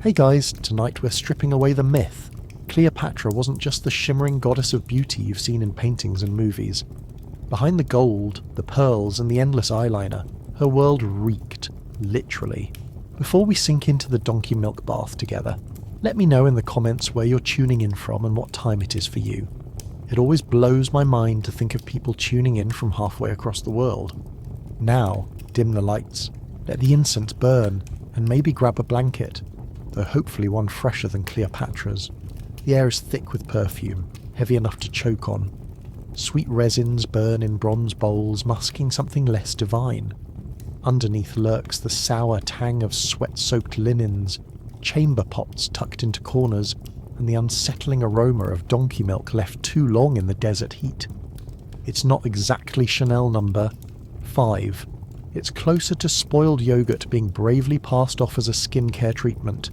Hey guys, tonight we're stripping away the myth. Cleopatra wasn't just the shimmering goddess of beauty you've seen in paintings and movies. Behind the gold, the pearls, and the endless eyeliner, her world reeked, literally. Before we sink into the donkey milk bath together, let me know in the comments where you're tuning in from and what time it is for you. It always blows my mind to think of people tuning in from halfway across the world. Now, dim the lights, let the incense burn, and maybe grab a blanket, though hopefully one fresher than Cleopatra's. The air is thick with perfume, heavy enough to choke on. Sweet resins burn in bronze bowls, masking something less divine. Underneath lurks the sour tang of sweat-soaked linens, chamber pots tucked into corners, and the unsettling aroma of donkey milk left too long in the desert heat. It's not exactly Chanel number 5. It's closer to spoiled yogurt being bravely passed off as a skincare treatment.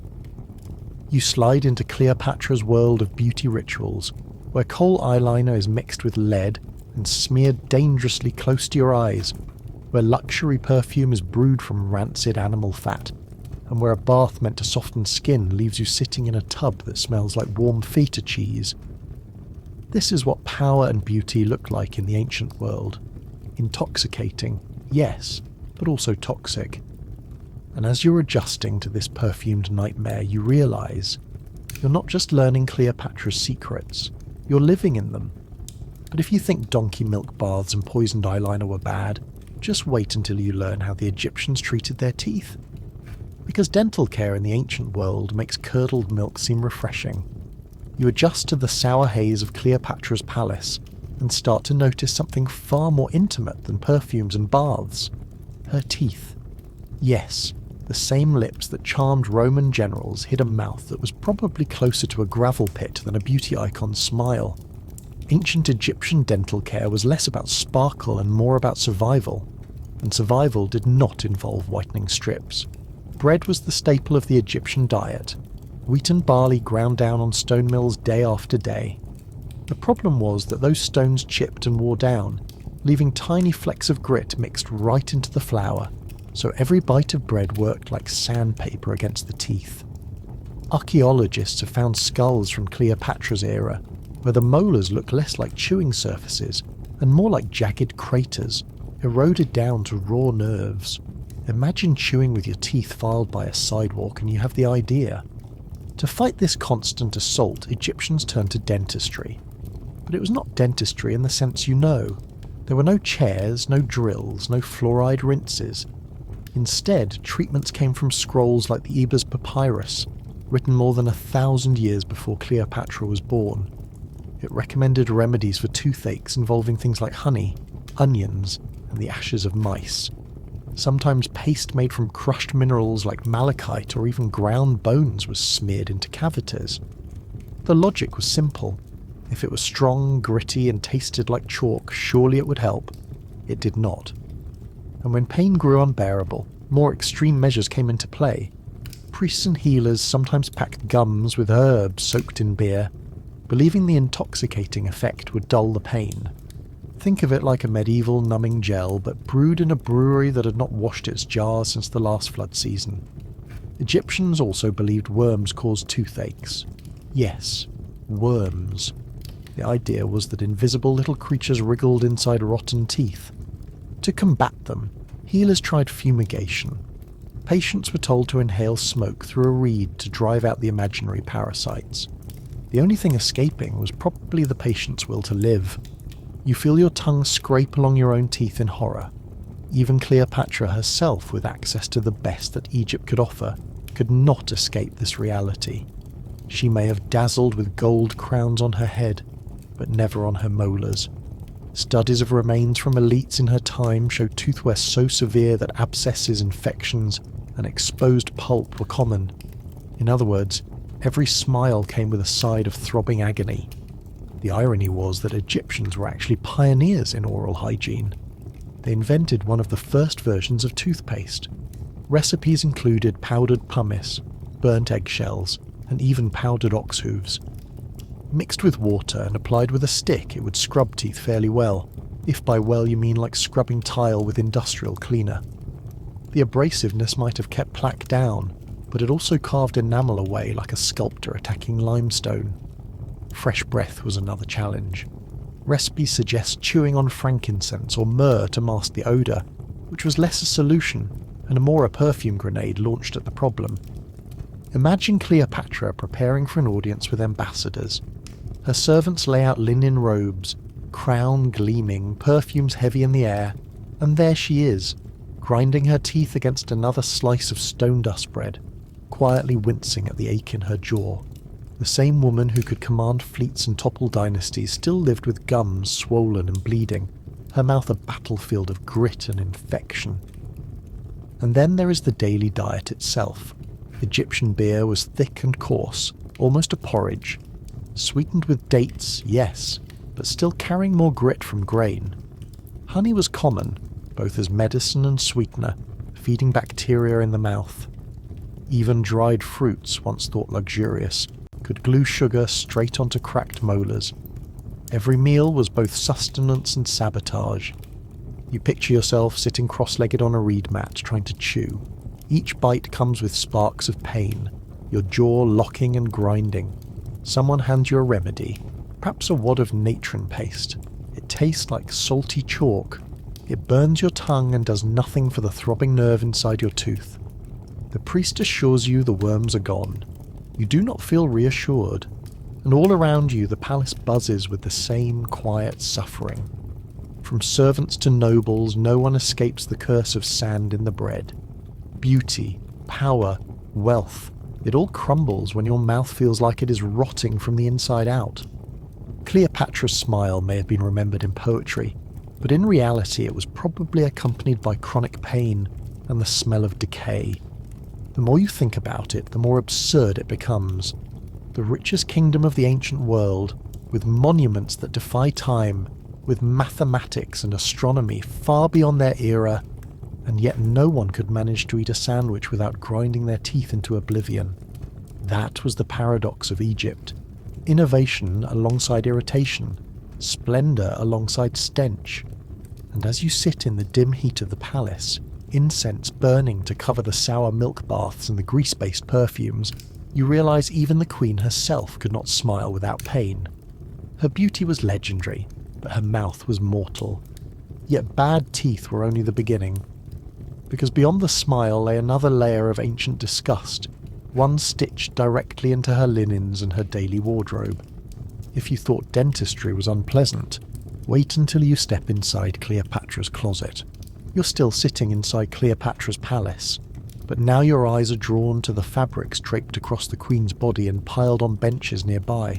You slide into Cleopatra's world of beauty rituals, where kohl eyeliner is mixed with lead and smeared dangerously close to your eyes, where luxury perfume is brewed from rancid animal fat, and where a bath meant to soften skin leaves you sitting in a tub that smells like warm feta cheese. This is what power and beauty looked like in the ancient world. Intoxicating, yes, but also toxic. And as you're adjusting to this perfumed nightmare, you realise you're not just learning Cleopatra's secrets, you're living in them. But if you think donkey milk baths and poisoned eyeliner were bad, just wait until you learn how the Egyptians treated their teeth. Because dental care in the ancient world makes curdled milk seem refreshing. You adjust to the sour haze of Cleopatra's palace and start to notice something far more intimate than perfumes and baths. Her teeth. Yes, the same lips that charmed Roman generals hid a mouth that was probably closer to a gravel pit than a beauty icon's smile. Ancient Egyptian dental care was less about sparkle and more about survival, and survival did not involve whitening strips. Bread was the staple of the Egyptian diet, wheat and barley ground down on stone mills day after day. The problem was that those stones chipped and wore down, leaving tiny flecks of grit mixed right into the flour, so every bite of bread worked like sandpaper against the teeth. Archaeologists have found skulls from Cleopatra's era, where the molars look less like chewing surfaces and more like jagged craters, eroded down to raw nerves. Imagine chewing with your teeth filed by a sidewalk and you have the idea. To fight this constant assault, Egyptians turned to dentistry. But it was not dentistry in the sense you know. There were no chairs, no drills, no fluoride rinses. Instead, treatments came from scrolls like the Ebers Papyrus, written more than 1,000 years before Cleopatra was born. It recommended remedies for toothaches involving things like honey, onions, and the ashes of mice. Sometimes paste made from crushed minerals like malachite or even ground bones was smeared into cavities. The logic was simple. If it was strong, gritty, and tasted like chalk, surely it would help. It did not. And when pain grew unbearable, more extreme measures came into play. Priests and healers sometimes packed gums with herbs soaked in beer, believing the intoxicating effect would dull the pain. Think of it like a medieval numbing gel, but brewed in a brewery that had not washed its jars since the last flood season. Egyptians also believed worms caused toothaches. Yes, worms. The idea was that invisible little creatures wriggled inside rotten teeth. To combat them, healers tried fumigation. Patients were told to inhale smoke through a reed to drive out the imaginary parasites. The only thing escaping was probably the patient's will to live. You feel your tongue scrape along your own teeth in horror. Even Cleopatra herself, with access to the best that Egypt could offer, could not escape this reality. She may have dazzled with gold crowns on her head, but never on her molars. Studies of remains from elites in her time show tooth wear so severe that abscesses, infections, and exposed pulp were common. In other words, every smile came with a side of throbbing agony. The irony was that Egyptians were actually pioneers in oral hygiene. They invented one of the first versions of toothpaste. Recipes included powdered pumice, burnt eggshells, and even powdered ox hooves. Mixed with water and applied with a stick, it would scrub teeth fairly well, if by well you mean like scrubbing tile with industrial cleaner. The abrasiveness might have kept plaque down, but it also carved enamel away like a sculptor attacking limestone. Fresh breath was another challenge. Recipes suggest chewing on frankincense or myrrh to mask the odour, which was less a solution and more a perfume grenade launched at the problem. Imagine Cleopatra preparing for an audience with ambassadors. Her servants lay out linen robes, crown gleaming, perfumes heavy in the air, and there she is, grinding her teeth against another slice of stone dust bread, quietly wincing at the ache in her jaw. The same woman who could command fleets and topple dynasties still lived with gums swollen and bleeding, her mouth a battlefield of grit and infection. And then there is the daily diet itself. Egyptian beer was thick and coarse, almost a porridge. Sweetened with dates, yes, but still carrying more grit from grain. Honey was common, both as medicine and sweetener, feeding bacteria in the mouth. Even dried fruits, once thought luxurious, could glue sugar straight onto cracked molars. Every meal was both sustenance and sabotage. You picture yourself sitting cross-legged on a reed mat trying to chew. Each bite comes with sparks of pain, your jaw locking and grinding. Someone hands you a remedy, perhaps a wad of natron paste. It tastes like salty chalk. It burns your tongue and does nothing for the throbbing nerve inside your tooth. The priest assures you the worms are gone. You do not feel reassured, and all around you the palace buzzes with the same quiet suffering. From servants to nobles, no one escapes the curse of sand in the bread. Beauty, power, wealth, it all crumbles when your mouth feels like it is rotting from the inside out. Cleopatra's smile may have been remembered in poetry, but in reality it was probably accompanied by chronic pain and the smell of decay. The more you think about it, the more absurd it becomes. The richest kingdom of the ancient world, with monuments that defy time, with mathematics and astronomy far beyond their era, and yet no one could manage to eat a sandwich without grinding their teeth into oblivion. That was the paradox of Egypt. Innovation alongside irritation, splendour alongside stench. And as you sit in the dim heat of the palace, incense burning to cover the sour milk baths and the grease-based perfumes, you realise even the queen herself could not smile without pain. Her beauty was legendary, but her mouth was mortal. Yet bad teeth were only the beginning, because beyond the smile lay another layer of ancient disgust, one stitched directly into her linens and her daily wardrobe. If you thought dentistry was unpleasant, wait until you step inside Cleopatra's closet. You're still sitting inside Cleopatra's palace, but now your eyes are drawn to the fabrics draped across the queen's body and piled on benches nearby.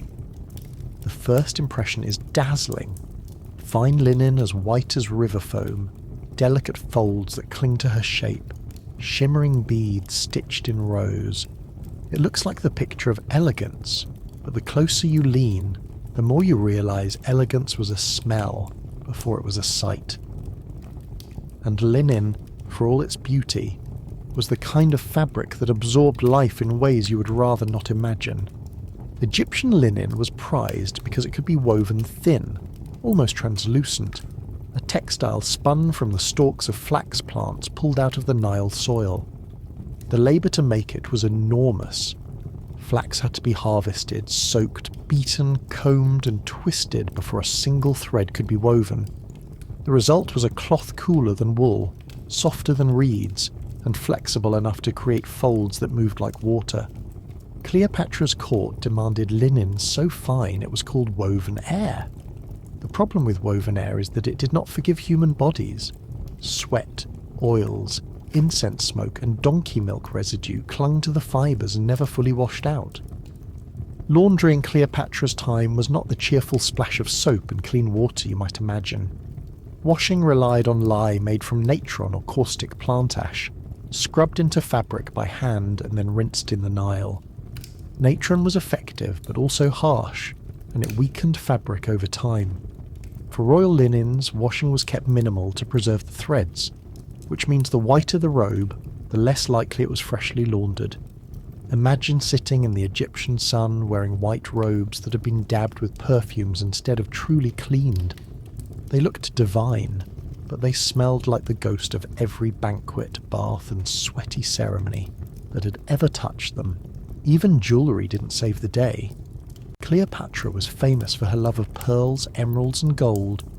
The first impression is dazzling. Fine linen as white as river foam, delicate folds that cling to her shape, shimmering beads stitched in rows. It looks like the picture of elegance, but the closer you lean, the more you realise elegance was a smell before it was a sight. And linen, for all its beauty, was the kind of fabric that absorbed life in ways you would rather not imagine. Egyptian linen was prized because it could be woven thin, almost translucent, a textile spun from the stalks of flax plants pulled out of the Nile soil. The labour to make it was enormous. Flax had to be harvested, soaked, beaten, combed and twisted before a single thread could be woven. The result was a cloth cooler than wool, softer than reeds, and flexible enough to create folds that moved like water. Cleopatra's court demanded linen so fine it was called woven air. The problem with woven air is that it did not forgive human bodies. Sweat, oils, incense smoke and donkey milk residue clung to the fibres and never fully washed out. Laundry in Cleopatra's time was not the cheerful splash of soap and clean water you might imagine. Washing relied on lye made from natron or caustic plant ash, scrubbed into fabric by hand and then rinsed in the Nile. Natron was effective but also harsh, and it weakened fabric over time. For royal linens, washing was kept minimal to preserve the threads, which means the whiter the robe, the less likely it was freshly laundered. Imagine sitting in the Egyptian sun wearing white robes that had been dabbed with perfumes instead of truly cleaned. They looked divine, but they smelled like the ghost of every banquet, bath and sweaty ceremony. that had ever touched them. Even jewellery didn't save the day. Cleopatra was famous for her love of pearls, emeralds and gold,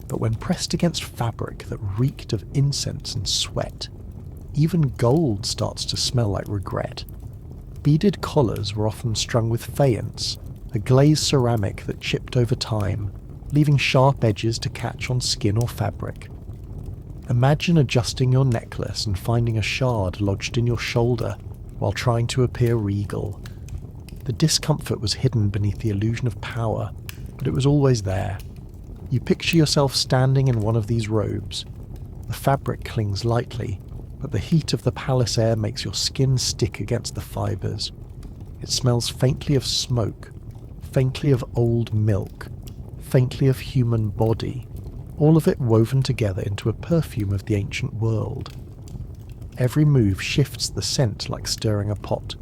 but when pressed against fabric that reeked of incense and sweat, even gold starts to smell like regret. Beaded collars were often strung with faience, a glazed ceramic that chipped over time, leaving sharp edges to catch on skin or fabric. Imagine adjusting your necklace and finding a shard lodged in your shoulder while trying to appear regal. The discomfort was hidden beneath the illusion of power, but it was always there. You picture yourself standing in one of these robes. The fabric clings lightly, but the heat of the palace air makes your skin stick against the fibres. It smells faintly of smoke, faintly of old milk, faintly of human body, all of it woven together into a perfume of the ancient world. Every move shifts the scent like stirring a pot,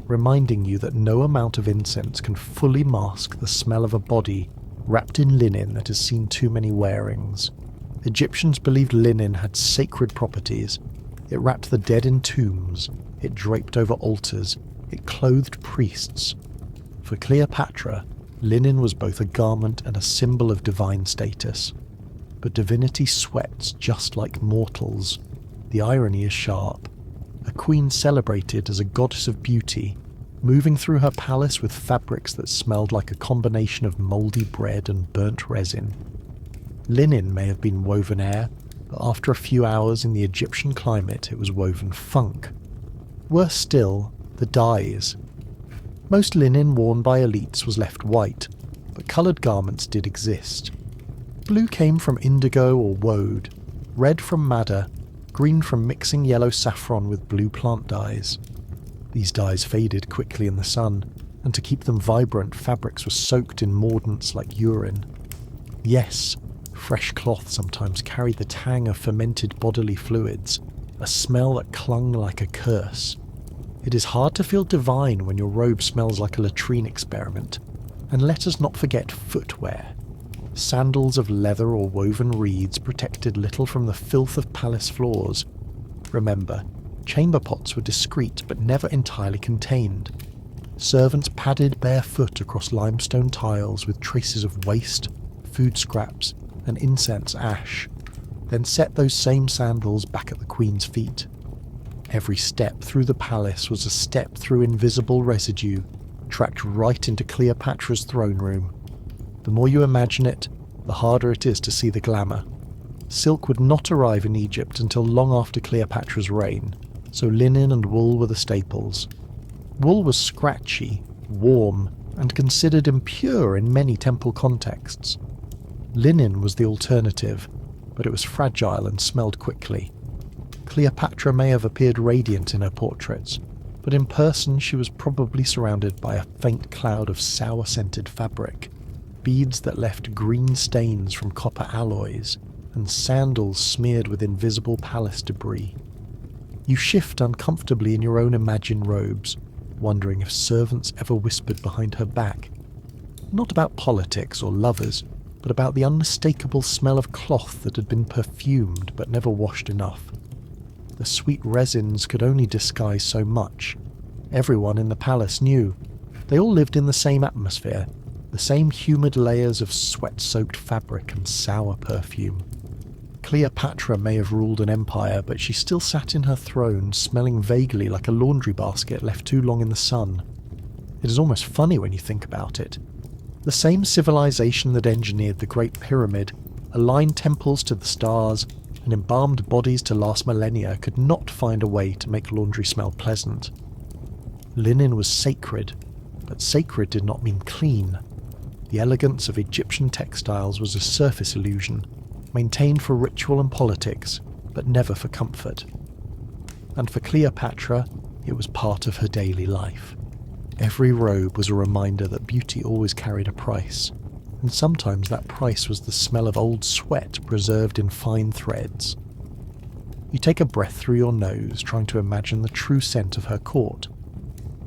reminding you that no amount of incense can fully mask the smell of a body wrapped in linen that has seen too many wearings. Egyptians believed linen had sacred properties. It wrapped the dead in tombs, it draped over altars, it clothed priests. For Cleopatra, linen was both a garment and a symbol of divine status. But divinity sweats just like mortals. The irony is sharp. A queen celebrated as a goddess of beauty, moving through her palace with fabrics that smelled like a combination of mouldy bread and burnt resin. Linen may have been woven air, but after a few hours in the Egyptian climate it was woven funk. Worse still, the dyes. Most linen worn by elites was left white, but coloured garments did exist. Blue came from indigo or woad, red from madder, green from mixing yellow saffron with blue plant dyes. These dyes faded quickly in the sun, and to keep them vibrant, fabrics were soaked in mordants like urine. Yes, fresh cloth sometimes carried the tang of fermented bodily fluids, a smell that clung like a curse. It is hard to feel divine when your robe smells like a latrine experiment. And let us not forget footwear. Sandals of leather or woven reeds protected little from the filth of palace floors. Remember, chamber pots were discreet but never entirely contained. Servants padded barefoot across limestone tiles with traces of waste, food scraps, and incense ash, then set those same sandals back at the queen's feet. Every step through the palace was a step through invisible residue, tracked right into Cleopatra's throne room. The more you imagine it, the harder it is to see the glamour. Silk would not arrive in Egypt until long after Cleopatra's reign, so linen and wool were the staples. Wool was scratchy, warm, and considered impure in many temple contexts. Linen was the alternative, but it was fragile and smelled quickly. Cleopatra may have appeared radiant in her portraits, but in person she was probably surrounded by a faint cloud of sour-scented fabric, beads that left green stains from copper alloys, and sandals smeared with invisible palace debris. You shift uncomfortably in your own imagined robes, wondering if servants ever whispered behind her back. Not about politics or lovers, but about the unmistakable smell of cloth that had been perfumed but never washed enough. The sweet resins could only disguise so much. Everyone in the palace knew. They all lived in the same atmosphere, the same humid layers of sweat-soaked fabric and sour perfume. Cleopatra may have ruled an empire, but she still sat in her throne, smelling vaguely like a laundry basket left too long in the sun. It is almost funny when you think about it. The same civilization that engineered the Great Pyramid, aligned temples to the stars, and embalmed bodies to last millennia could not find a way to make laundry smell pleasant. Linen was sacred, but sacred did not mean clean. The elegance of Egyptian textiles was a surface illusion, maintained for ritual and politics, but never for comfort. And for Cleopatra, it was part of her daily life. Every robe was a reminder that beauty always carried a price, and sometimes that price was the smell of old sweat preserved in fine threads. You take a breath through your nose, trying to imagine the true scent of her court.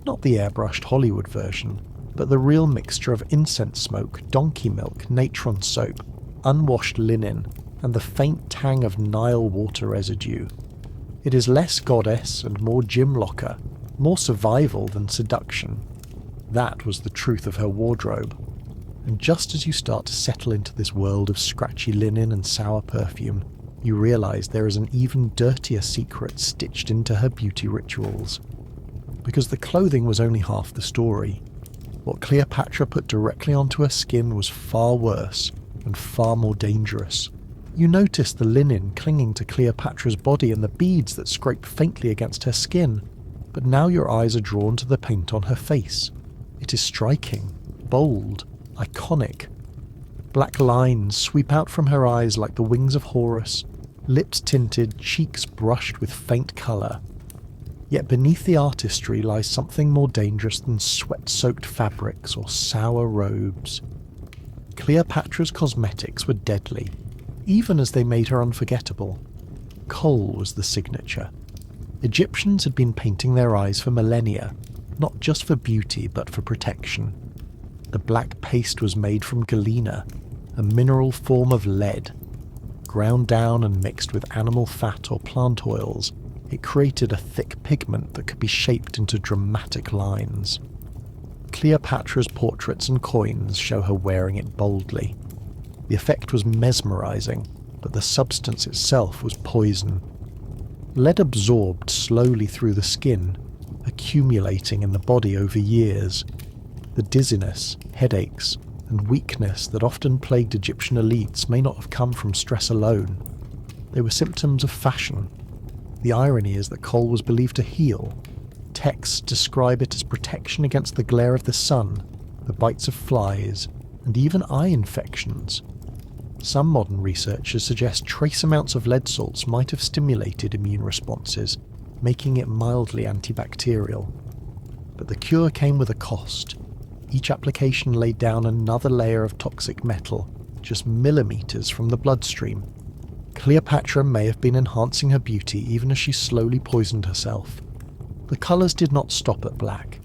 Not the airbrushed Hollywood version, but the real mixture of incense smoke, donkey milk, natron soap, unwashed linen, and the faint tang of Nile water residue. It is less goddess and more gym locker, More survival than seduction. That was the truth of her wardrobe. And just as you start to settle into this world of scratchy linen and sour perfume, you realise there is an even dirtier secret stitched into her beauty rituals. Because the clothing was only half the story. What Cleopatra put directly onto her skin was far worse and far more dangerous. You notice the linen clinging to Cleopatra's body and the beads that scrape faintly against her skin, but now your eyes are drawn to the paint on her face. It is striking, bold, iconic. Black lines sweep out from her eyes like the wings of Horus, lips tinted, cheeks brushed with faint colour. Yet beneath the artistry lies something more dangerous than sweat-soaked fabrics or sour robes. Cleopatra's cosmetics were deadly, even as they made her unforgettable. Kohl was the signature. Egyptians had been painting their eyes for millennia, not just for beauty but for protection. The black paste was made from galena, a mineral form of lead. Ground down and mixed with animal fat or plant oils, it created a thick pigment that could be shaped into dramatic lines. Cleopatra's portraits and coins show her wearing it boldly. The effect was mesmerizing, but the substance itself was poison. Lead absorbed slowly through the skin, accumulating in the body over years. The dizziness, headaches, and weakness that often plagued Egyptian elites may not have come from stress alone. They were symptoms of fashion. The irony is that Kohl was believed to heal. Texts describe it as protection against the glare of the sun, the bites of flies, and even eye infections. Some modern researchers suggest trace amounts of lead salts might have stimulated immune responses, making it mildly antibacterial. But the cure came with a cost. Each application laid down another layer of toxic metal, just millimeters from the bloodstream. Cleopatra may have been enhancing her beauty even as she slowly poisoned herself. The colours did not stop at black.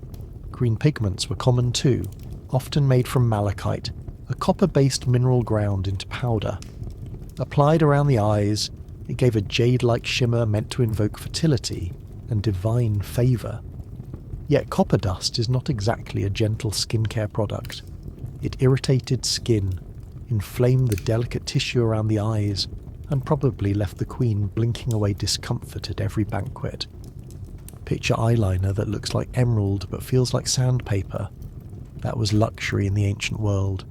Green pigments were common too, often made from malachite, a copper-based mineral ground into powder. Applied around the eyes, it gave a jade-like shimmer meant to invoke fertility and divine favour. Yet copper dust is not exactly a gentle skincare product. It irritated skin, inflamed the delicate tissue around the eyes, and probably left the queen blinking away discomfort at every banquet. Picture eyeliner that looks like emerald but feels like sandpaper. That was luxury in the ancient world.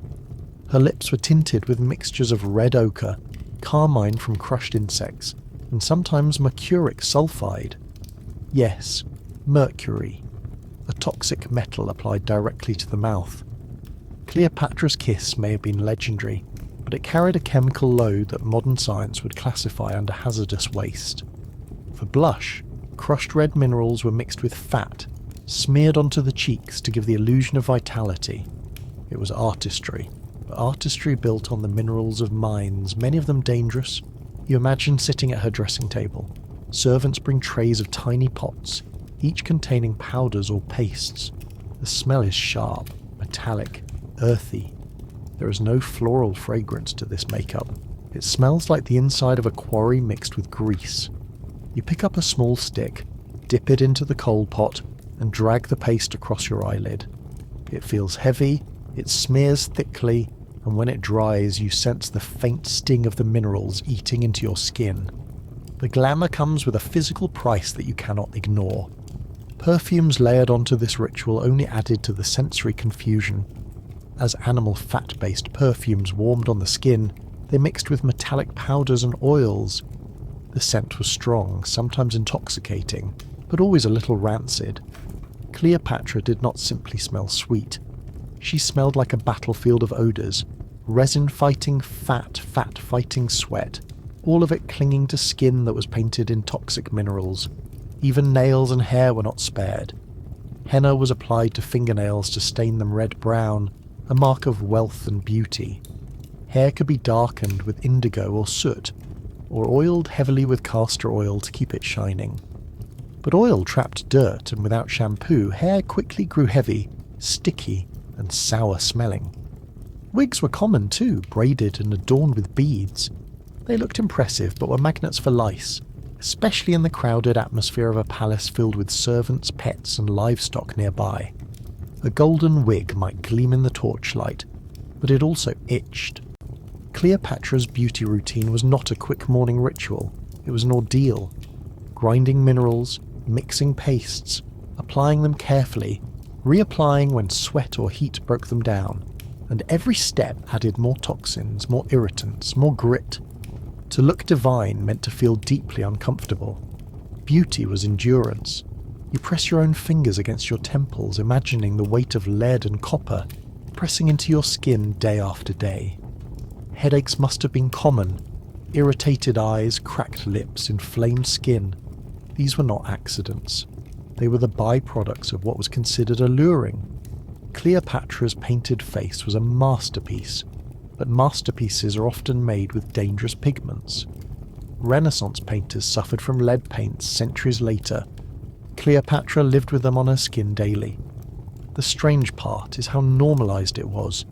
Her lips were tinted with mixtures of red ochre, carmine from crushed insects, and sometimes mercuric sulfide. Yes, mercury, a toxic metal applied directly to the mouth. Cleopatra's kiss may have been legendary, but it carried a chemical load that modern science would classify under hazardous waste. For blush, crushed red minerals were mixed with fat, smeared onto the cheeks to give the illusion of vitality. It was artistry, but artistry built on the minerals of mines, many of them dangerous. You imagine sitting at her dressing table. Servants bring trays of tiny pots, each containing powders or pastes. The smell is sharp, metallic, earthy. There is no floral fragrance to this makeup. It smells like the inside of a quarry mixed with grease. You pick up a small stick, dip it into the coal pot, and drag the paste across your eyelid. It feels heavy, it smears thickly, and when it dries you sense the faint sting of the minerals eating into your skin. The glamour comes with a physical price that you cannot ignore. Perfumes layered onto this ritual only added to the sensory confusion. As animal fat-based perfumes warmed on the skin, they mixed with metallic powders and oils. The scent was strong, sometimes intoxicating, but always a little rancid. Cleopatra did not simply smell sweet. She smelled like a battlefield of odours, resin-fighting fat-fighting sweat, all of it clinging to skin that was painted in toxic minerals. Even nails and hair were not spared. Henna was applied to fingernails to stain them red-brown, a mark of wealth and beauty. Hair could be darkened with indigo or soot, or oiled heavily with castor oil to keep it shining. But oil trapped dirt, and without shampoo, hair quickly grew heavy, sticky, and sour-smelling. Wigs were common too, braided and adorned with beads. They looked impressive, but were magnets for lice. especially in the crowded atmosphere of a palace filled with servants, pets, and livestock nearby. A golden wig might gleam in the torchlight, but it also itched. Cleopatra's beauty routine was not a quick morning ritual, it was an ordeal. Grinding minerals, mixing pastes, applying them carefully, reapplying when sweat or heat broke them down, and every step added more toxins, more irritants, more grit. To look divine meant to feel deeply uncomfortable. Beauty was endurance. You press your own fingers against your temples, imagining the weight of lead and copper pressing into your skin day after day. Headaches must have been common. Irritated eyes, cracked lips, inflamed skin. These were not accidents. They were the byproducts of what was considered alluring. Cleopatra's painted face was a masterpiece, but masterpieces are often made with dangerous pigments. Renaissance painters suffered from lead paints centuries later. Cleopatra lived with them on her skin daily. The strange part is how normalized it was.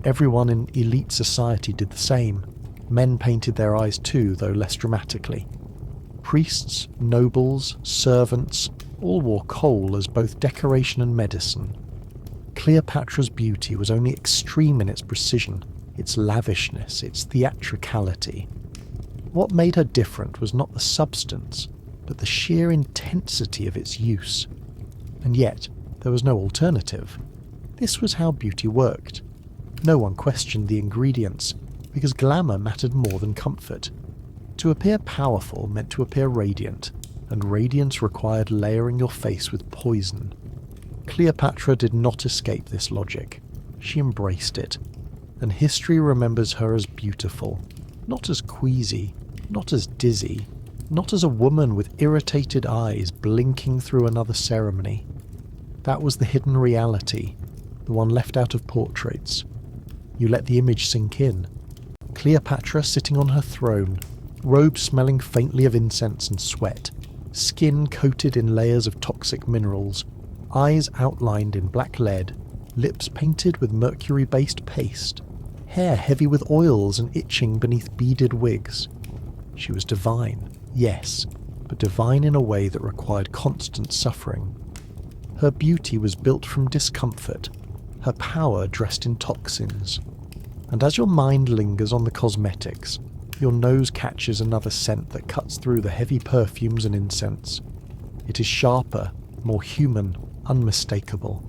Everyone in elite society did the same. Men painted their eyes too, though less dramatically. Priests, nobles, servants, all wore kohl as both decoration and medicine. Cleopatra's beauty was only extreme in its precision, its lavishness, its theatricality. What made her different was not the substance, but the sheer intensity of its use. And yet, there was no alternative. This was how beauty worked. No one questioned the ingredients, because glamour mattered more than comfort. To appear powerful meant to appear radiant, and radiance required layering your face with poison. Cleopatra did not escape this logic. She embraced it, and history remembers her as beautiful, not as queasy, not as dizzy, not as a woman with irritated eyes blinking through another ceremony. That was the hidden reality, the one left out of portraits. You let the image sink in. Cleopatra sitting on her throne, robe smelling faintly of incense and sweat, skin coated in layers of toxic minerals, eyes outlined in black lead, lips painted with mercury-based paste, hair heavy with oils and itching beneath beaded wigs. She was divine, yes, but divine in a way that required constant suffering. Her beauty was built from discomfort, her power dressed in toxins. And as your mind lingers on the cosmetics, your nose catches another scent that cuts through the heavy perfumes and incense. It is sharper, more human, unmistakable.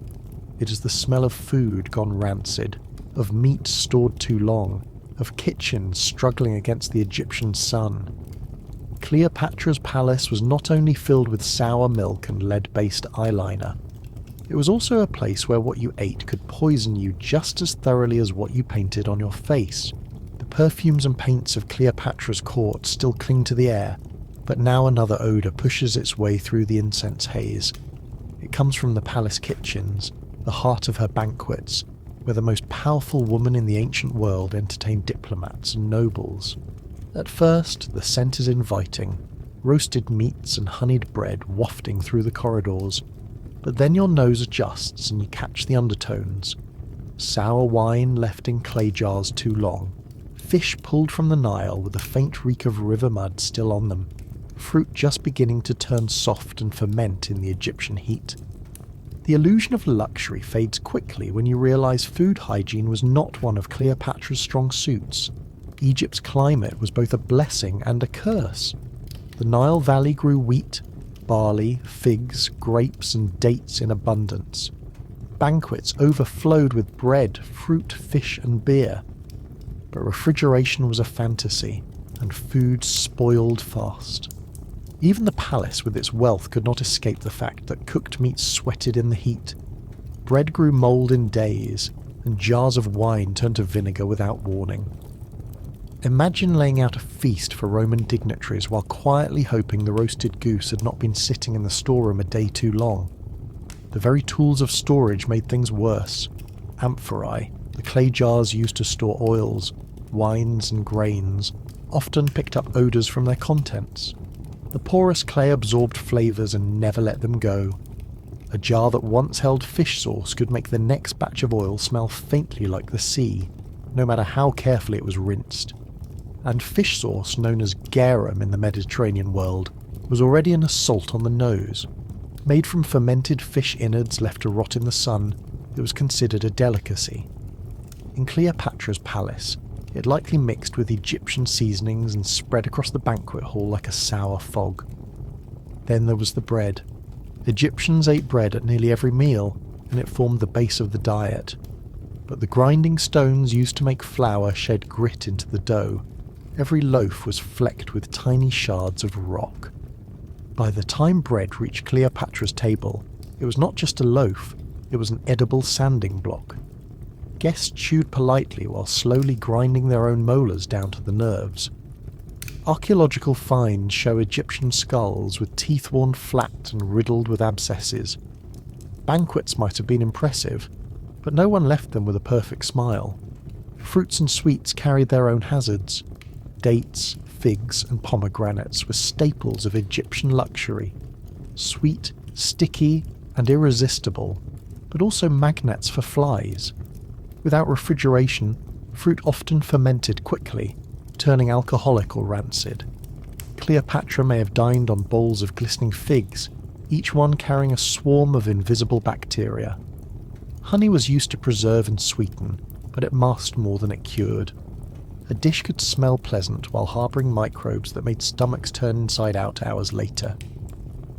It is the smell of food gone rancid, of meat stored too long, of kitchens struggling against the Egyptian sun. Cleopatra's palace was not only filled with sour milk and lead-based eyeliner, it was also a place where what you ate could poison you just as thoroughly as what you painted on your face. The perfumes and paints of Cleopatra's court still cling to the air, but now another odour pushes its way through the incense haze. It comes from the palace kitchens, the heart of her banquets, where the most powerful woman in the ancient world entertained diplomats and nobles. At first, the scent is inviting, roasted meats and honeyed bread wafting through the corridors. But then your nose adjusts and you catch the undertones. Sour wine left in clay jars too long, fish pulled from the Nile with a faint reek of river mud still on them, fruit just beginning to turn soft and ferment in the Egyptian heat. The illusion of luxury fades quickly when you realise food hygiene was not one of Cleopatra's strong suits. Egypt's climate was both a blessing and a curse. The Nile Valley grew wheat, barley, figs, grapes and dates in abundance. Banquets overflowed with bread, fruit, fish and beer. But refrigeration was a fantasy, and food spoiled fast. Even the palace with its wealth could not escape the fact that cooked meat sweated in the heat. Bread grew mould in days, and jars of wine turned to vinegar without warning. Imagine laying out a feast for Roman dignitaries while quietly hoping the roasted goose had not been sitting in the storeroom a day too long. The very tools of storage made things worse. Amphorae, the clay jars used to store oils, wines and grains, often picked up odours from their contents. The porous clay absorbed flavours and never let them go. A jar that once held fish sauce could make the next batch of oil smell faintly like the sea, no matter how carefully it was rinsed. And fish sauce, known as garum in the Mediterranean world, was already an assault on the nose. Made from fermented fish innards left to rot in the sun, it was considered a delicacy. In Cleopatra's palace, it likely mixed with Egyptian seasonings and spread across the banquet hall like a sour fog. Then there was the bread. Egyptians ate bread at nearly every meal, and it formed the base of the diet. But the grinding stones used to make flour shed grit into the dough. Every loaf was flecked with tiny shards of rock. By the time bread reached Cleopatra's table, it was not just a loaf, it was an edible sanding block. Guests chewed politely while slowly grinding their own molars down to the nerves. Archaeological finds show Egyptian skulls with teeth worn flat and riddled with abscesses. Banquets might have been impressive, but no one left them with a perfect smile. Fruits and sweets carried their own hazards. Dates, figs and pomegranates were staples of Egyptian luxury. Sweet, sticky and irresistible, but also magnets for flies. Without refrigeration, fruit often fermented quickly, turning alcoholic or rancid. Cleopatra may have dined on bowls of glistening figs, each one carrying a swarm of invisible bacteria. Honey was used to preserve and sweeten, but it masked more than it cured. A dish could smell pleasant while harbouring microbes that made stomachs turn inside out hours later.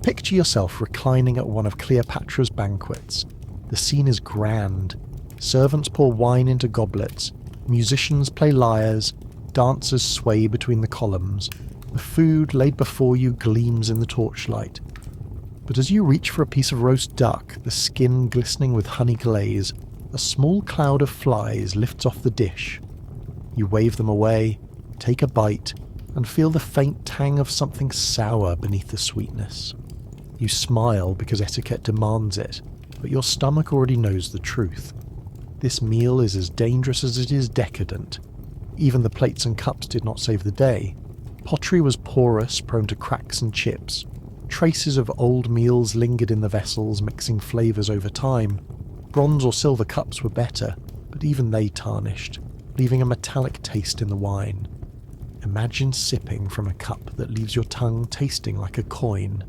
Picture yourself reclining at one of Cleopatra's banquets. The scene is grand. Servants pour wine into goblets, musicians play lyres, dancers sway between the columns. The food laid before you gleams in the torchlight. But as you reach for a piece of roast duck, the skin glistening with honey glaze, a small cloud of flies lifts off the dish. You wave them away, take a bite, and feel the faint tang of something sour beneath the sweetness. You smile because etiquette demands it, but your stomach already knows the truth. This meal is as dangerous as it is decadent. Even the plates and cups did not save the day. Pottery was porous, prone to cracks and chips. Traces of old meals lingered in the vessels, mixing flavours over time. Bronze or silver cups were better, but even they tarnished, leaving a metallic taste in the wine. Imagine sipping from a cup that leaves your tongue tasting like a coin.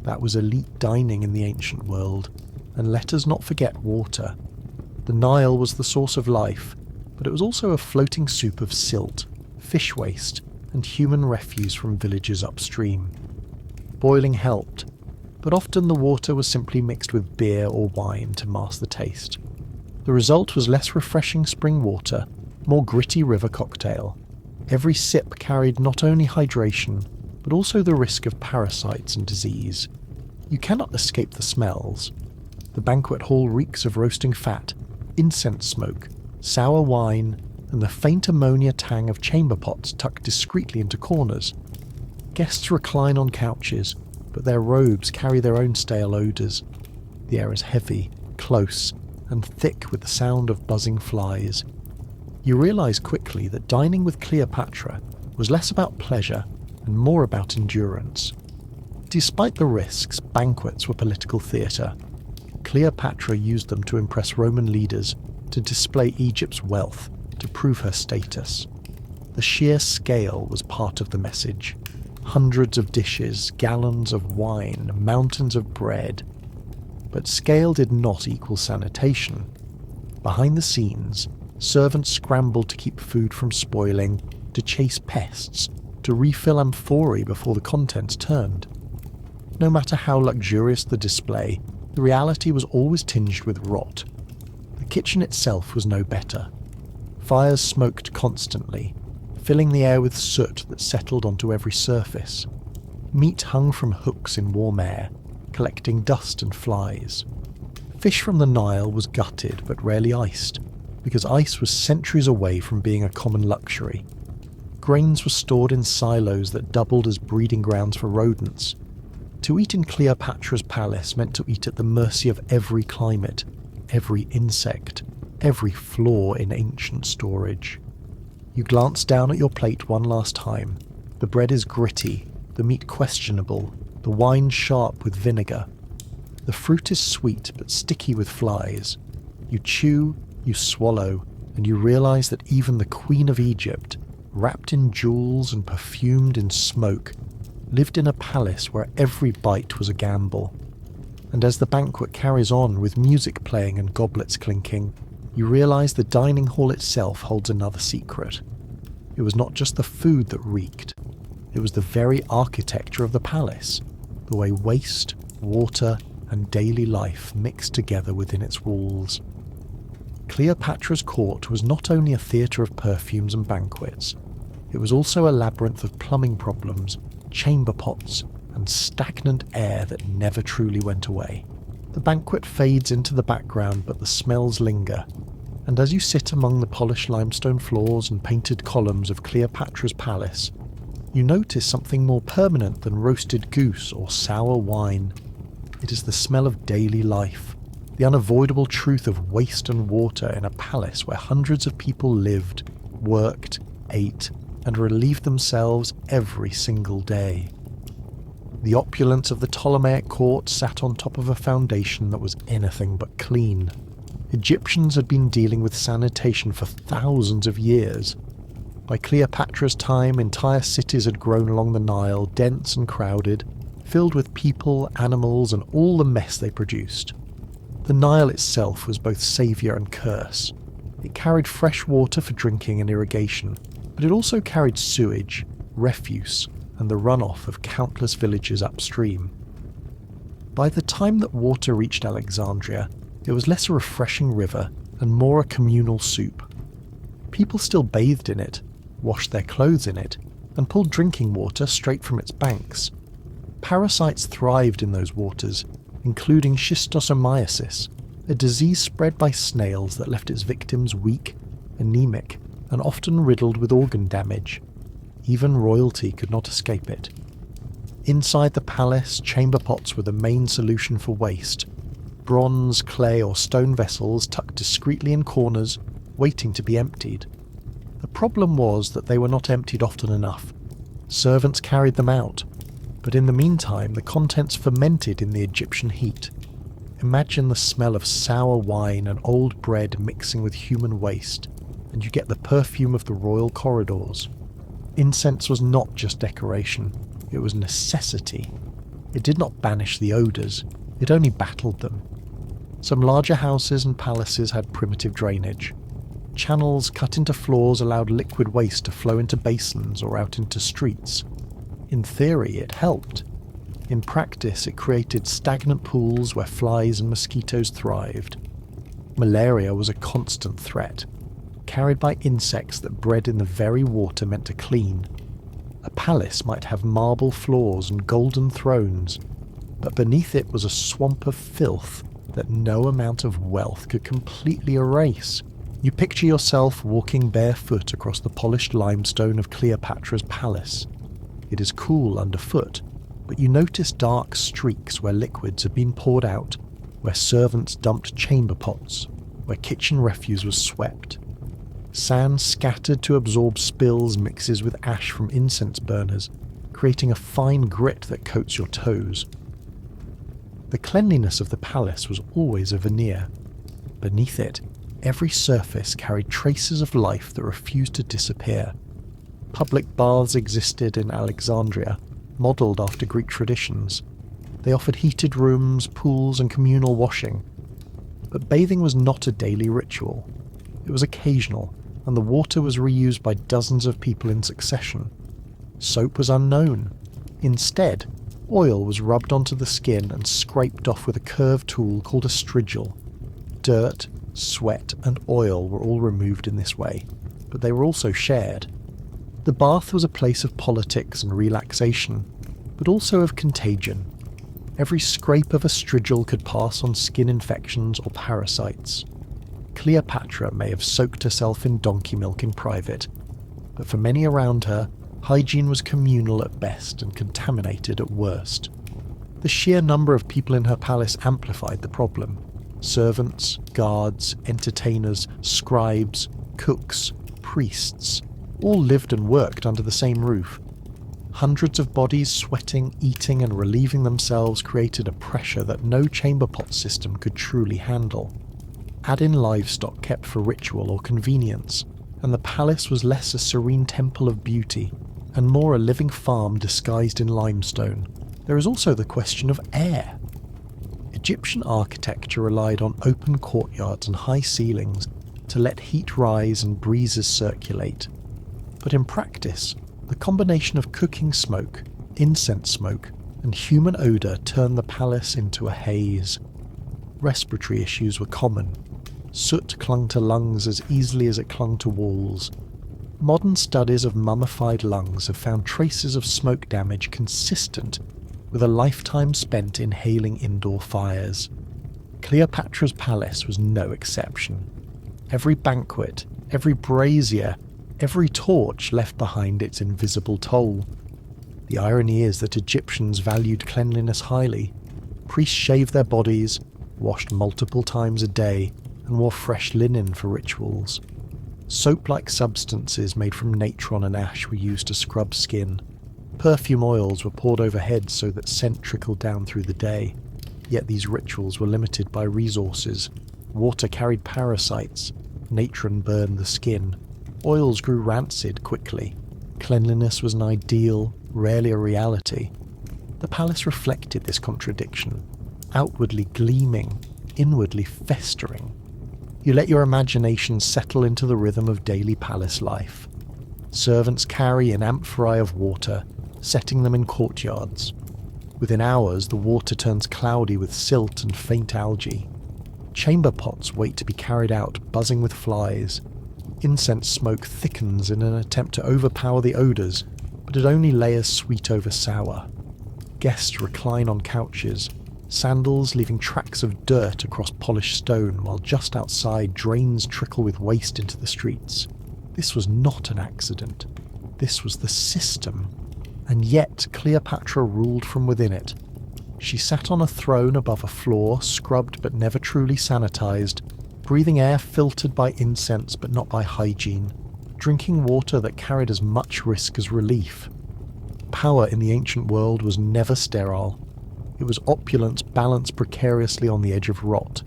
That was elite dining in the ancient world, and let us not forget water. The Nile was the source of life, but it was also a floating soup of silt, fish waste, and human refuse from villages upstream. Boiling helped, but often the water was simply mixed with beer or wine to mask the taste. The result was less refreshing spring water, more gritty river cocktail. Every sip carried not only hydration, but also the risk of parasites and disease. You cannot escape the smells. The banquet hall reeks of roasting fat, incense smoke, sour wine, and the faint ammonia tang of chamber pots tucked discreetly into corners. Guests recline on couches, but their robes carry their own stale odours. The air is heavy, close, and thick with the sound of buzzing flies. You realise quickly that dining with Cleopatra was less about pleasure and more about endurance. Despite the risks, banquets were political theatre. Cleopatra used them to impress Roman leaders, to display Egypt's wealth, to prove her status. The sheer scale was part of the message. Hundreds of dishes, gallons of wine, mountains of bread. But scale did not equal sanitation. Behind the scenes, servants scrambled to keep food from spoiling, to chase pests, to refill amphorae before the contents turned. No matter how luxurious the display, the reality was always tinged with rot. The kitchen itself was no better. Fires smoked constantly, filling the air with soot that settled onto every surface. Meat hung from hooks in warm air, collecting dust and flies. Fish from the Nile was gutted but rarely iced, because ice was centuries away from being a common luxury. Grains were stored in silos that doubled as breeding grounds for rodents. To eat in Cleopatra's palace meant to eat at the mercy of every climate, every insect, every flaw in ancient storage. You glance down at your plate one last time. The bread is gritty, the meat questionable, the wine sharp with vinegar. The fruit is sweet but sticky with flies. You chew, you swallow, and you realise that even the Queen of Egypt, wrapped in jewels and perfumed in smoke, lived in a palace where every bite was a gamble. And as the banquet carries on with music playing and goblets clinking, you realise the dining hall itself holds another secret. It was not just the food that reeked, it was the very architecture of the palace, the way waste, water, and daily life mixed together within its walls. Cleopatra's court was not only a theatre of perfumes and banquets, it was also a labyrinth of plumbing problems, chamber pots, and stagnant air that never truly went away. The banquet fades into the background, but the smells linger, and as you sit among the polished limestone floors and painted columns of Cleopatra's palace, you notice something more permanent than roasted goose or sour wine. It is the smell of daily life, the unavoidable truth of waste and water in a palace where hundreds of people lived, worked, ate, and relieved themselves every single day. The opulence of the Ptolemaic court sat on top of a foundation that was anything but clean. Egyptians had been dealing with sanitation for thousands of years. By Cleopatra's time, entire cities had grown along the Nile, dense and crowded, filled with people, animals, and all the mess they produced. The Nile itself was both saviour and curse. It carried fresh water for drinking and irrigation, but it also carried sewage, refuse, and the runoff of countless villages upstream. By the time that water reached Alexandria, it was less a refreshing river and more a communal soup. People still bathed in it, washed their clothes in it, and pulled drinking water straight from its banks. Parasites thrived in those waters, including schistosomiasis, a disease spread by snails that left its victims weak, anemic, and often riddled with organ damage. Even royalty could not escape it. Inside the palace, chamber pots were the main solution for waste. Bronze, clay, or stone vessels tucked discreetly in corners, waiting to be emptied. The problem was that they were not emptied often enough. Servants carried them out, but in the meantime the contents fermented in the Egyptian heat. Imagine the smell of sour wine and old bread mixing with human waste, and you get the perfume of the royal corridors. Incense was not just decoration, it was necessity. It did not banish the odours, it only battled them. Some larger houses and palaces had primitive drainage. Channels cut into floors allowed liquid waste to flow into basins or out into streets. In theory, it helped. In practice, it created stagnant pools where flies and mosquitoes thrived. Malaria was a constant threat, carried by insects that bred in the very water meant to clean. A palace might have marble floors and golden thrones, but beneath it was a swamp of filth that no amount of wealth could completely erase. You picture yourself walking barefoot across the polished limestone of Cleopatra's palace. It is cool underfoot, but you notice dark streaks where liquids have been poured out, where servants dumped chamber pots, where kitchen refuse was swept. Sand scattered to absorb spills mixes with ash from incense burners, creating a fine grit that coats your toes. The cleanliness of the palace was always a veneer. Beneath it, every surface carried traces of life that refused to disappear. Public baths existed in Alexandria, modelled after Greek traditions. They offered heated rooms, pools, and communal washing. But bathing was not a daily ritual. It was occasional, and the water was reused by dozens of people in succession. Soap was unknown. Instead, oil was rubbed onto the skin and scraped off with a curved tool called a strigil. Dirt, sweat, and oil were all removed in this way, but they were also shared. The bath was a place of politics and relaxation, but also of contagion. Every scrape of a strigil could pass on skin infections or parasites. Cleopatra may have soaked herself in donkey milk in private, but for many around her, hygiene was communal at best and contaminated at worst. The sheer number of people in her palace amplified the problem. Servants, guards, entertainers, scribes, cooks, priests, all lived and worked under the same roof. Hundreds of bodies sweating, eating, and relieving themselves created a pressure that no chamber pot system could truly handle. Add in livestock kept for ritual or convenience, and the palace was less a serene temple of beauty and more a living farm disguised in limestone. There is also the question of air. Egyptian architecture relied on open courtyards and high ceilings to let heat rise and breezes circulate. But in practice, the combination of cooking smoke, incense smoke, and human odour turned the palace into a haze. Respiratory issues were common. Soot clung to lungs as easily as it clung to walls. Modern studies of mummified lungs have found traces of smoke damage consistent with a lifetime spent inhaling indoor fires. Cleopatra's palace was no exception. Every banquet, every brazier, every torch left behind its invisible toll. The irony is that Egyptians valued cleanliness highly. Priests shaved their bodies, washed multiple times a day, and wore fresh linen for rituals. Soap-like substances made from natron and ash were used to scrub skin. Perfume oils were poured overhead so that scent trickled down through the day. Yet these rituals were limited by resources. Water carried parasites. Natron burned the skin. Oils grew rancid quickly. Cleanliness was an ideal, rarely a reality. The palace reflected this contradiction, outwardly gleaming, inwardly festering. You let your imagination settle into the rhythm of daily palace life. Servants carry an amphorae of water, setting them in courtyards. Within hours, the water turns cloudy with silt and faint algae. Chamber pots wait to be carried out, buzzing with flies. Incense smoke thickens in an attempt to overpower the odours, but it only layers sweet over sour. Guests recline on couches, sandals leaving tracks of dirt across polished stone, while just outside drains trickle with waste into the streets. This was not an accident. This was the system. And yet Cleopatra ruled from within it. She sat on a throne above a floor, scrubbed but never truly sanitized, breathing air filtered by incense but not by hygiene, drinking water that carried as much risk as relief. Power in the ancient world was never sterile. It was opulence balanced precariously on the edge of rot.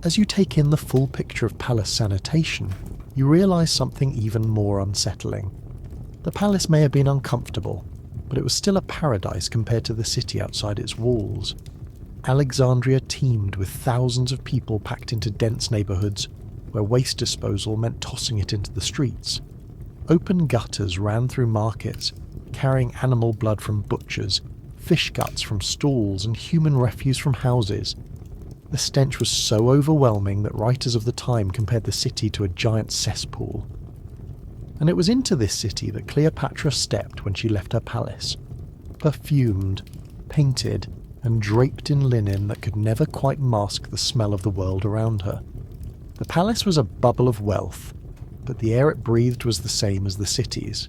As you take in the full picture of palace sanitation, you realize something even more unsettling. The palace may have been uncomfortable, but it was still a paradise compared to the city outside its walls. Alexandria teemed with thousands of people packed into dense neighbourhoods where waste disposal meant tossing it into the streets. Open gutters ran through markets, carrying animal blood from butchers, fish guts from stalls, and human refuse from houses. The stench was so overwhelming that writers of the time compared the city to a giant cesspool. And it was into this city that Cleopatra stepped when she left her palace, perfumed, painted, and draped in linen that could never quite mask the smell of the world around her. The palace was a bubble of wealth, but the air it breathed was the same as the city's.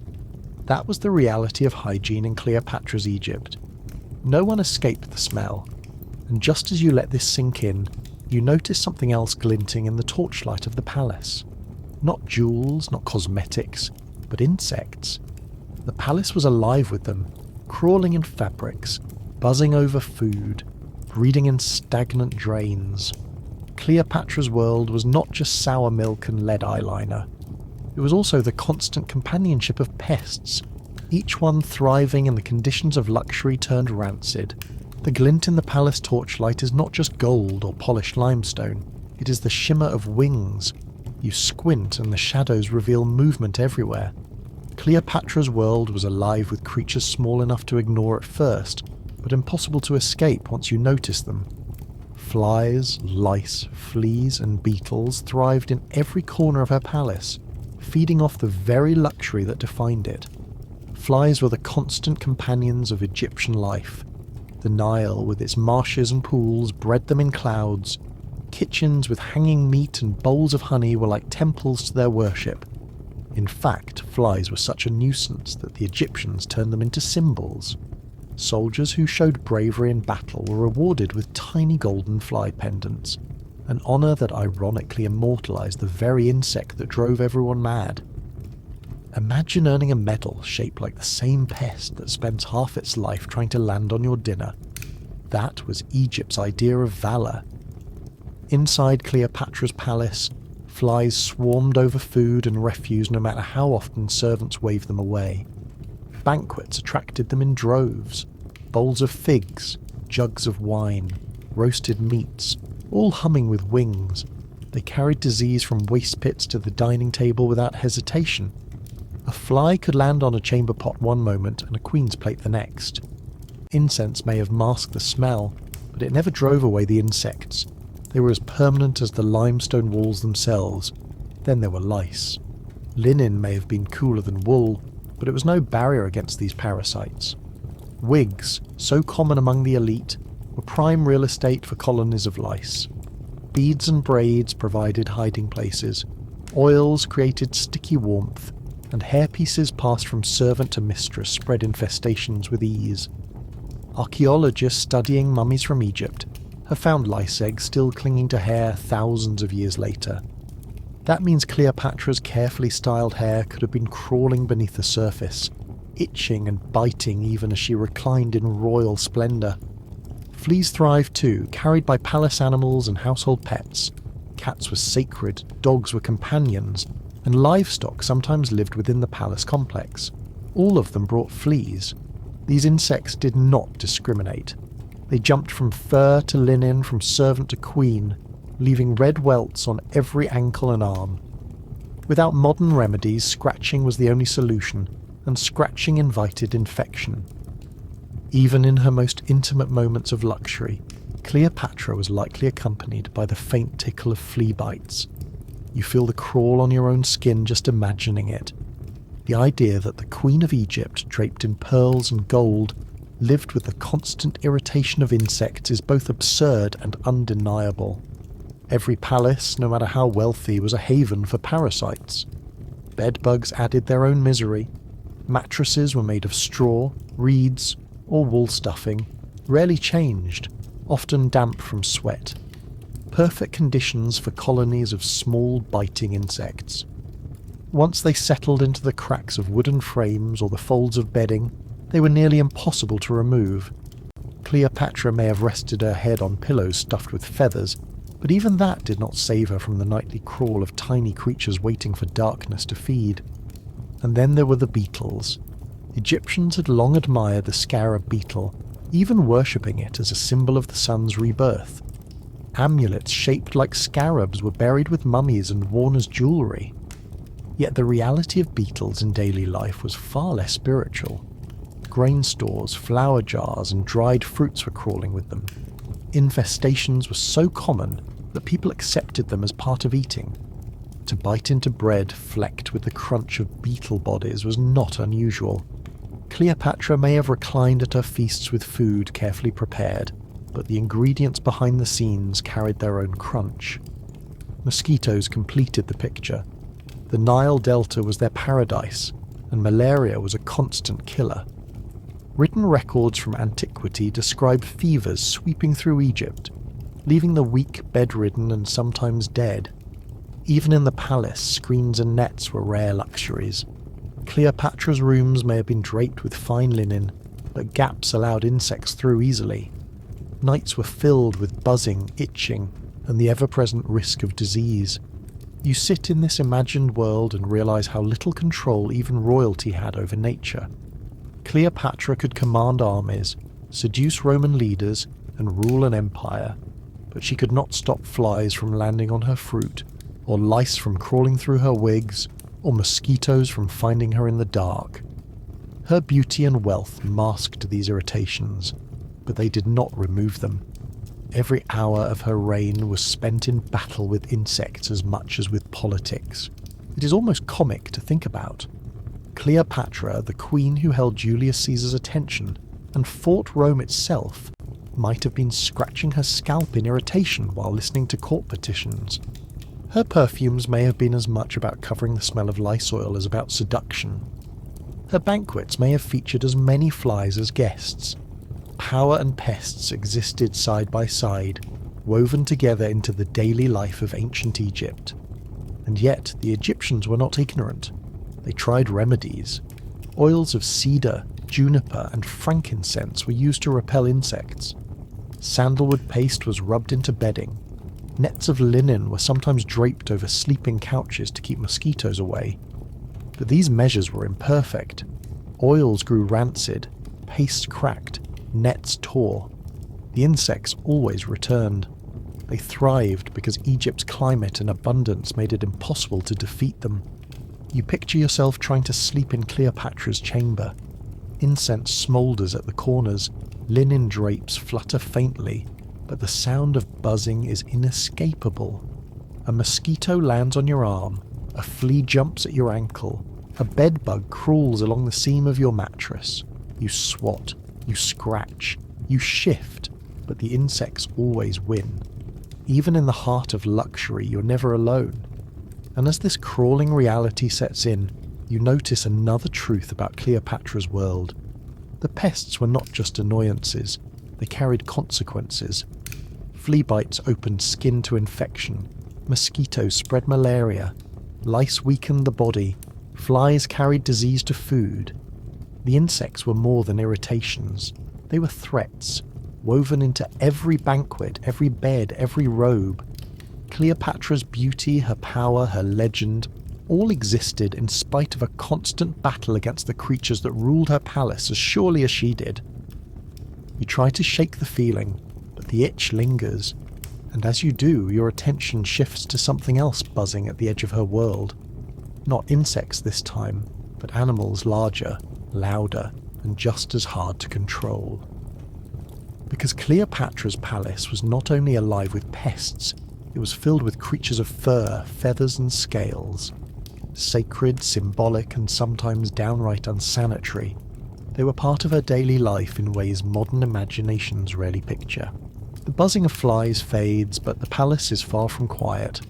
That was the reality of hygiene in Cleopatra's Egypt. No one escaped the smell, and just as you let this sink in, you notice something else glinting in the torchlight of the palace. Not jewels, not cosmetics, but insects. The palace was alive with them, crawling in fabrics, buzzing over food, breeding in stagnant drains. Cleopatra's world was not just sour milk and lead eyeliner. It was also the constant companionship of pests, each one thriving in the conditions of luxury turned rancid. The glint in the palace torchlight is not just gold or polished limestone, it is the shimmer of wings. You squint and the shadows reveal movement everywhere. Cleopatra's world was alive with creatures small enough to ignore at first, but impossible to escape once you notice them. Flies, lice, fleas, and beetles thrived in every corner of her palace, feeding off the very luxury that defined it. Flies were the constant companions of Egyptian life. The Nile, with its marshes and pools, bred them in clouds. Kitchens with hanging meat and bowls of honey were like temples to their worship. In fact, flies were such a nuisance that the Egyptians turned them into symbols. Soldiers who showed bravery in battle were rewarded with tiny golden fly pendants, an honour that ironically immortalised the very insect that drove everyone mad. Imagine earning a medal shaped like the same pest that spends half its life trying to land on your dinner. That was Egypt's idea of valour. Inside Cleopatra's palace, flies swarmed over food and refuse no matter how often servants waved them away. banquets attracted them in droves. Bowls of figs, jugs of wine, roasted meats, all humming with wings. They carried disease from waste pits to the dining table without hesitation. A fly could land on a chamber pot one moment and a queen's plate the next. Incense may have masked the smell, but it never drove away the insects. They were as permanent as the limestone walls themselves. Then there were lice. Linen may have been cooler than wool, but it was no barrier against these parasites. Wigs, so common among the elite, were prime real estate for colonies of lice. Beads and braids provided hiding places. Oils created sticky warmth, and hairpieces passed from servant to mistress spread infestations with ease. Archaeologists studying mummies from Egypt have found lice eggs still clinging to hair thousands of years later. That means Cleopatra's carefully styled hair could have been crawling beneath the surface, itching and biting even as she reclined in royal splendour. Fleas thrived too, carried by palace animals and household pets. Cats were sacred, dogs were companions, and livestock sometimes lived within the palace complex. All of them brought fleas. These insects did not discriminate. They jumped from fur to linen, from servant to queen, leaving red welts on every ankle and arm. Without modern remedies, scratching was the only solution, and scratching invited infection. Even in her most intimate moments of luxury, Cleopatra was likely accompanied by the faint tickle of flea bites. You feel the crawl on your own skin just imagining it. The idea that the Queen of Egypt, draped in pearls and gold, lived with the constant irritation of insects is both absurd and undeniable. Every palace, no matter how wealthy, was a haven for parasites. Bedbugs added their own misery. Mattresses were made of straw, reeds, or wool stuffing, rarely changed, often damp from sweat. Perfect conditions for colonies of small, biting insects. Once they settled into the cracks of wooden frames or the folds of bedding, they were nearly impossible to remove. Cleopatra may have rested her head on pillows stuffed with feathers, but even that did not save her from the nightly crawl of tiny creatures waiting for darkness to feed. And then there were the beetles. Egyptians had long admired the scarab beetle, even worshipping it as a symbol of the sun's rebirth. Amulets shaped like scarabs were buried with mummies and worn as jewellery. Yet the reality of beetles in daily life was far less spiritual. Grain stores, flour jars, and dried fruits were crawling with them. Infestations were so common that people accepted them as part of eating. To bite into bread flecked with the crunch of beetle bodies was not unusual. Cleopatra may have reclined at her feasts with food carefully prepared, but the ingredients behind the scenes carried their own crunch. Mosquitoes completed the picture. The Nile Delta was their paradise, and malaria was a constant killer. Written records from antiquity describe fevers sweeping through Egypt, leaving the weak bedridden and sometimes dead. Even in the palace, screens and nets were rare luxuries. Cleopatra's rooms may have been draped with fine linen, but gaps allowed insects through easily. Nights were filled with buzzing, itching, and the ever-present risk of disease. You sit in this imagined world and realize how little control even royalty had over nature. Cleopatra could command armies, seduce Roman leaders, and rule an empire, but she could not stop flies from landing on her fruit, or lice from crawling through her wigs, or mosquitoes from finding her in the dark. Her beauty and wealth masked these irritations, but they did not remove them. Every hour of her reign was spent in battle with insects as much as with politics. It is almost comic to think about. Cleopatra, the queen who held Julius Caesar's attention and fought Rome itself, might have been scratching her scalp in irritation while listening to court petitions. Her perfumes may have been as much about covering the smell of lice oil as about seduction. Her banquets may have featured as many flies as guests. Power and pests existed side by side, woven together into the daily life of ancient Egypt. And yet the Egyptians were not ignorant. They tried remedies. Oils of cedar, juniper, and frankincense were used to repel insects. Sandalwood paste was rubbed into bedding. Nets of linen were sometimes draped over sleeping couches to keep mosquitoes away. But these measures were imperfect. Oils grew rancid, paste cracked, nets tore. The insects always returned. They thrived because Egypt's climate and abundance made it impossible to defeat them. You picture yourself trying to sleep in Cleopatra's chamber. Incense smoulders at the corners, linen drapes flutter faintly, but the sound of buzzing is inescapable. A mosquito lands on your arm, a flea jumps at your ankle, a bedbug crawls along the seam of your mattress. You swat, you scratch, you shift, but the insects always win. Even in the heart of luxury, you're never alone. And as this crawling reality sets in, you notice another truth about Cleopatra's world. The pests were not just annoyances, they carried consequences. Flea bites opened skin to infection, mosquitoes spread malaria, lice weakened the body, flies carried disease to food. The insects were more than irritations, they were threats, woven into every banquet, every bed, every robe. Cleopatra's beauty, her power, her legend, all existed in spite of a constant battle against the creatures that ruled her palace as surely as she did. You try to shake the feeling, but the itch lingers, and as you do, your attention shifts to something else buzzing at the edge of her world. Not insects this time, but animals larger, louder, and just as hard to control. Because Cleopatra's palace was not only alive with pests, it was filled with creatures of fur, feathers, and scales. Sacred, symbolic, and sometimes downright unsanitary, they were part of her daily life in ways modern imaginations rarely picture. The buzzing of flies fades, but the palace is far from quiet.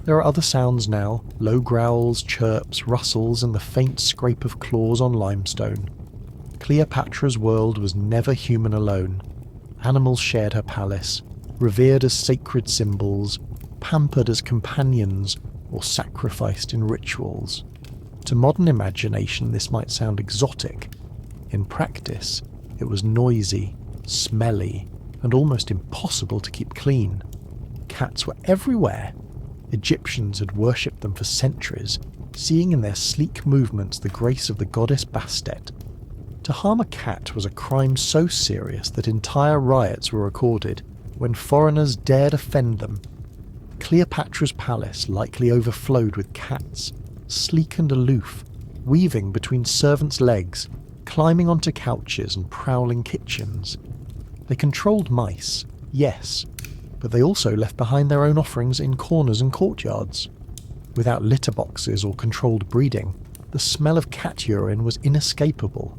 There are other sounds now, low growls, chirps, rustles, and the faint scrape of claws on limestone. Cleopatra's world was never human alone. Animals shared her palace, revered as sacred symbols, pampered as companions, or sacrificed in rituals. To modern imagination, this might sound exotic. In practice, it was noisy, smelly, and almost impossible to keep clean. Cats were everywhere. Egyptians had worshipped them for centuries, seeing in their sleek movements the grace of the goddess Bastet. To harm a cat was a crime so serious that entire riots were recorded when foreigners dared offend them. Cleopatra's palace likely overflowed with cats, sleek and aloof, weaving between servants' legs, climbing onto couches and prowling kitchens. They controlled mice, yes, but they also left behind their own offerings in corners and courtyards. Without litter boxes or controlled breeding, the smell of cat urine was inescapable.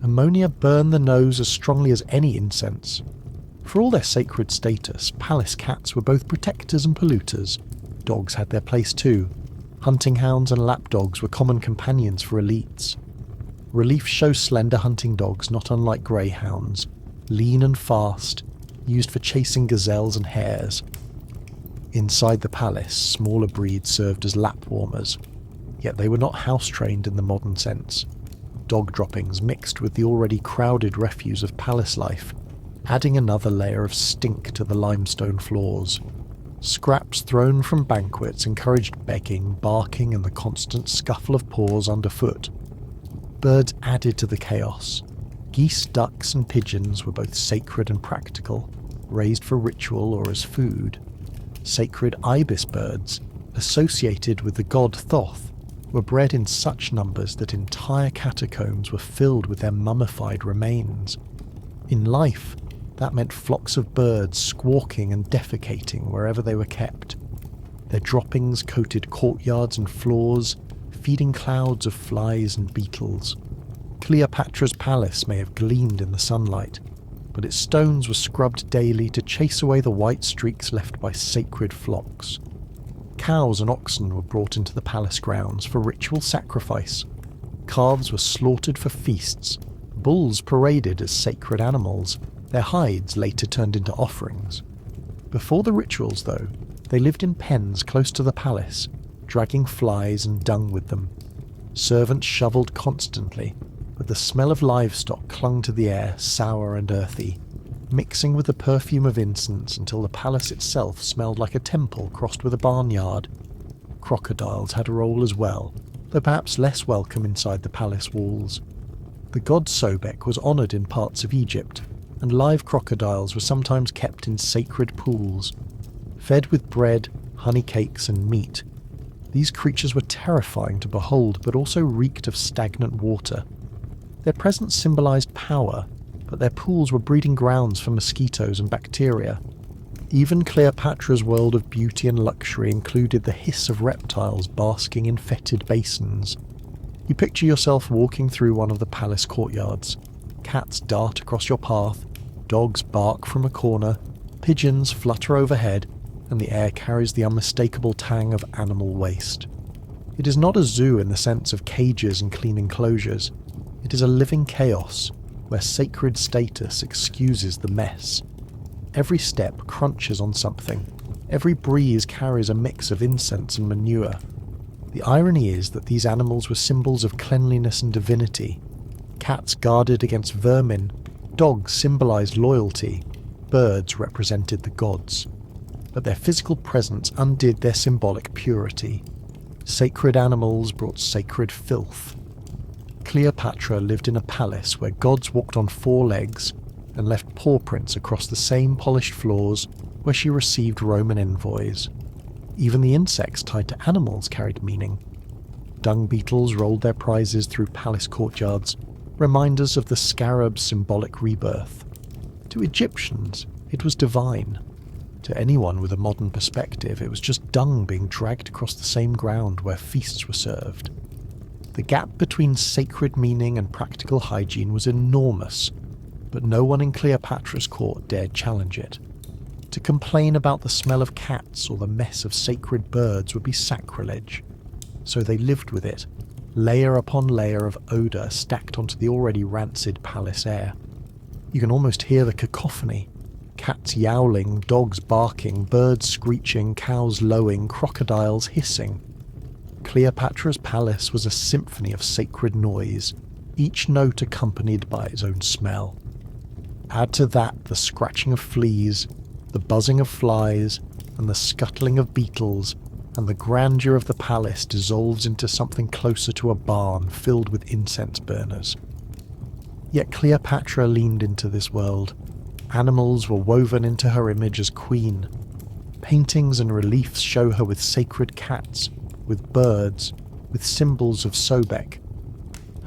Ammonia burned the nose as strongly as any incense. For all their sacred status, palace cats were both protectors and polluters. Dogs had their place too. Hunting hounds and lapdogs were common companions for elites. Reliefs show slender hunting dogs not unlike greyhounds, lean and fast, used for chasing gazelles and hares. Inside the palace, smaller breeds served as lap warmers, yet they were not house-trained in the modern sense. Dog droppings mixed with the already crowded refuse of palace life, adding another layer of stink to the limestone floors. Scraps thrown from banquets encouraged begging, barking, and the constant scuffle of paws underfoot. Birds added to the chaos. Geese, ducks, and pigeons were both sacred and practical, raised for ritual or as food. Sacred ibis birds, associated with the god Thoth, were bred in such numbers that entire catacombs were filled with their mummified remains. In life, that meant flocks of birds squawking and defecating wherever they were kept. Their droppings coated courtyards and floors, feeding clouds of flies and beetles. Cleopatra's palace may have gleamed in the sunlight, but its stones were scrubbed daily to chase away the white streaks left by sacred flocks. Cows and oxen were brought into the palace grounds for ritual sacrifice. Calves were slaughtered for feasts. Bulls paraded as sacred animals, their hides later turned into offerings. Before the rituals, though, they lived in pens close to the palace, dragging flies and dung with them. Servants shoveled constantly, but the smell of livestock clung to the air, sour and earthy, mixing with the perfume of incense until the palace itself smelled like a temple crossed with a barnyard. Crocodiles had a role as well, though perhaps less welcome inside the palace walls. The god Sobek was honoured in parts of Egypt, and live crocodiles were sometimes kept in sacred pools. Fed with bread, honey cakes and meat, these creatures were terrifying to behold, but also reeked of stagnant water. Their presence symbolised power, but their pools were breeding grounds for mosquitoes and bacteria. Even Cleopatra's world of beauty and luxury included the hiss of reptiles basking in fetid basins. You picture yourself walking through one of the palace courtyards. Cats dart across your path, dogs bark from a corner, pigeons flutter overhead, and the air carries the unmistakable tang of animal waste. It is not a zoo in the sense of cages and clean enclosures. It is a living chaos, where sacred status excuses the mess. Every step crunches on something. Every breeze carries a mix of incense and manure. The irony is that these animals were symbols of cleanliness and divinity. Cats guarded against vermin, dogs symbolised loyalty, birds represented the gods. But their physical presence undid their symbolic purity. Sacred animals brought sacred filth. Cleopatra lived in a palace where gods walked on 4 legs and left paw prints across the same polished floors where she received Roman envoys. Even the insects tied to animals carried meaning. Dung beetles rolled their prizes through palace courtyards, reminders of the scarab's symbolic rebirth. To Egyptians, it was divine. To anyone with a modern perspective, it was just dung being dragged across the same ground where feasts were served. The gap between sacred meaning and practical hygiene was enormous, but no one in Cleopatra's court dared challenge it. To complain about the smell of cats or the mess of sacred birds would be sacrilege. So they lived with it, layer upon layer of odour stacked onto the already rancid palace air. You can almost hear the cacophony. Cats yowling, dogs barking, birds screeching, cows lowing, crocodiles hissing. Cleopatra's palace was a symphony of sacred noise, each note accompanied by its own smell. Add to that the scratching of fleas, the buzzing of flies, and the scuttling of beetles, and the grandeur of the palace dissolves into something closer to a barn filled with incense burners. Yet Cleopatra leaned into this world. Animals were woven into her image as queen. Paintings and reliefs show her with sacred cats, with birds, with symbols of Sobek.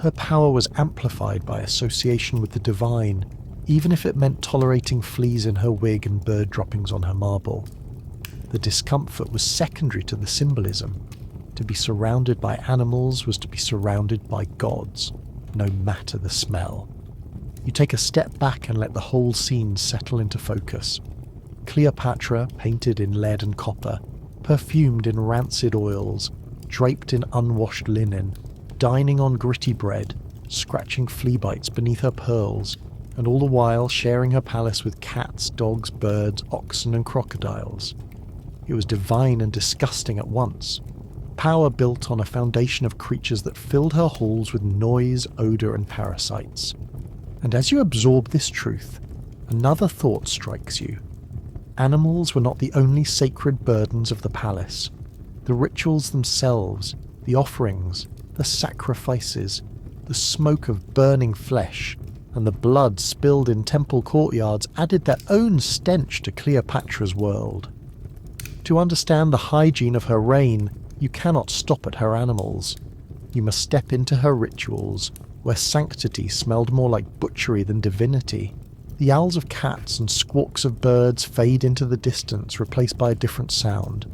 Her power was amplified by association with the divine, even if it meant tolerating fleas in her wig and bird droppings on her marble. The discomfort was secondary to the symbolism. To be surrounded by animals was to be surrounded by gods, no matter the smell. You take a step back and let the whole scene settle into focus. Cleopatra, painted in lead and copper, perfumed in rancid oils, draped in unwashed linen, dining on gritty bread, scratching flea bites beneath her pearls, and all the while sharing her palace with cats, dogs, birds, oxen and crocodiles. It was divine and disgusting at once. Power built on a foundation of creatures that filled her halls with noise, odour and parasites. And as you absorb this truth, another thought strikes you. Animals were not the only sacred burdens of the palace. The rituals themselves, the offerings, the sacrifices, the smoke of burning flesh, and the blood spilled in temple courtyards added their own stench to Cleopatra's world. To understand the hygiene of her reign, you cannot stop at her animals. You must step into her rituals, where sanctity smelled more like butchery than divinity. The owls of cats and squawks of birds fade into the distance, replaced by a different sound.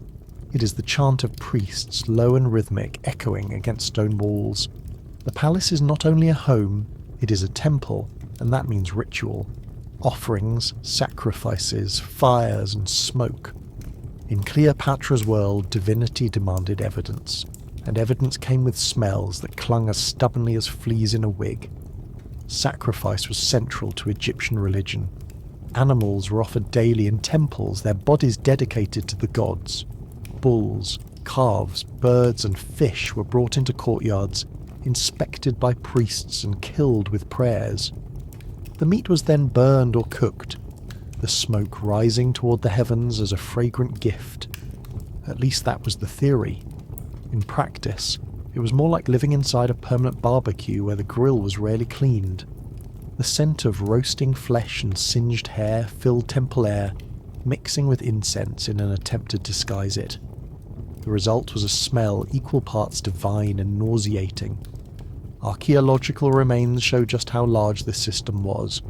It is the chant of priests, low and rhythmic, echoing against stone walls. The palace is not only a home, it is a temple, and that means ritual. Offerings, sacrifices, fires, and smoke. In Cleopatra's world, divinity demanded evidence, and evidence came with smells that clung as stubbornly as fleas in a wig. Sacrifice was central to Egyptian religion. Animals were offered daily in temples, their bodies dedicated to the gods. Bulls, calves, birds and fish were brought into courtyards, inspected by priests and killed with prayers. The meat was then burned or cooked, the smoke rising toward the heavens as a fragrant gift. At least that was the theory. In practice, It was more like living inside a permanent barbecue where the grill was rarely cleaned. The scent of roasting flesh and singed hair filled temple air, mixing with incense in an attempt to disguise it. The result was a smell equal parts divine and nauseating. Archaeological remains show just how large this system was.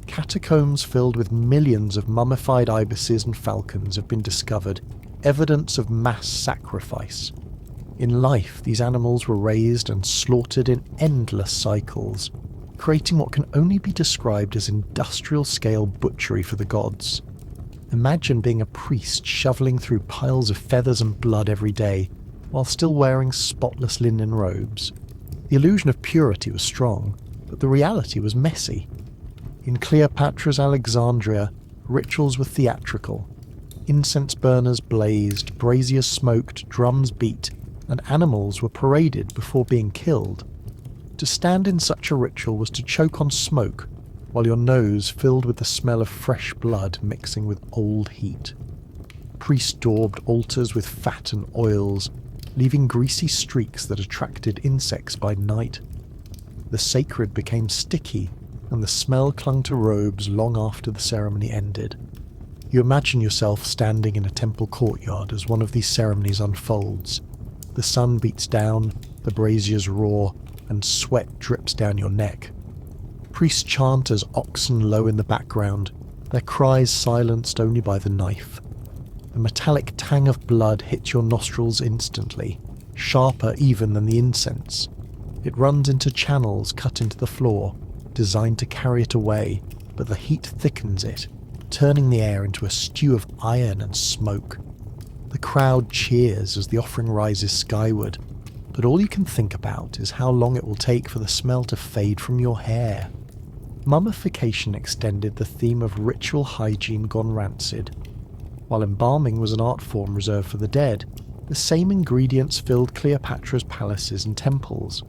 Catacombs filled with millions of mummified ibises and falcons have been discovered, evidence of mass sacrifice. In life, these animals were raised and slaughtered in endless cycles, creating what can only be described as industrial-scale butchery for the gods. Imagine being a priest shoveling through piles of feathers and blood every day, while still wearing spotless linen robes. The illusion of purity was strong, but the reality was messy. In Cleopatra's Alexandria, rituals were theatrical. Incense burners blazed, braziers smoked, drums beat, and animals were paraded before being killed. To stand in such a ritual was to choke on smoke, while your nose filled with the smell of fresh blood mixing with old heat. Priests daubed altars with fat and oils, leaving greasy streaks that attracted insects by night. The sacred became sticky, and the smell clung to robes long after the ceremony ended. You imagine yourself standing in a temple courtyard as one of these ceremonies unfolds. The sun beats down, the braziers roar, and sweat drips down your neck. Priests chant as oxen low in the background, their cries silenced only by the knife. The metallic tang of blood hits your nostrils instantly, sharper even than the incense. It runs into channels cut into the floor, designed to carry it away, but the heat thickens it, turning the air into a stew of iron and smoke. The crowd cheers as the offering rises skyward, but all you can think about is how long it will take for the smell to fade from your hair. Mummification extended the theme of ritual hygiene gone rancid. While embalming was an art form reserved for the dead, the same ingredients filled Cleopatra's palaces and temples.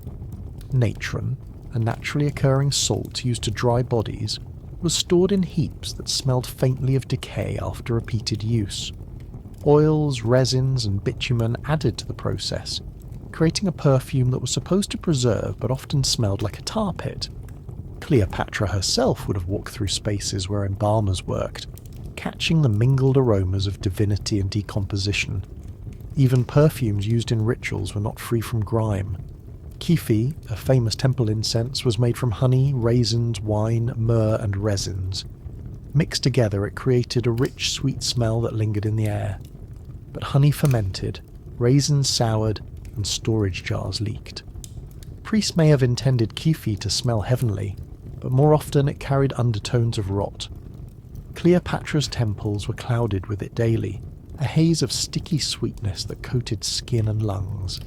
Natron, a naturally occurring salt used to dry bodies, was stored in heaps that smelled faintly of decay after repeated use. Oils, resins, and bitumen added to the process, creating a perfume that was supposed to preserve but often smelled like a tar pit. Cleopatra herself would have walked through spaces where embalmers worked, catching the mingled aromas of divinity and decomposition. Even perfumes used in rituals were not free from grime. Kifi, a famous temple incense, was made from honey, raisins, wine, myrrh, and resins. Mixed together, it created a rich, sweet smell that lingered in the air. But honey fermented, raisins soured, and storage jars leaked. Priests may have intended Kifi to smell heavenly, but more often it carried undertones of rot. Cleopatra's temples were clouded with it daily, a haze of sticky sweetness that coated skin and lungs.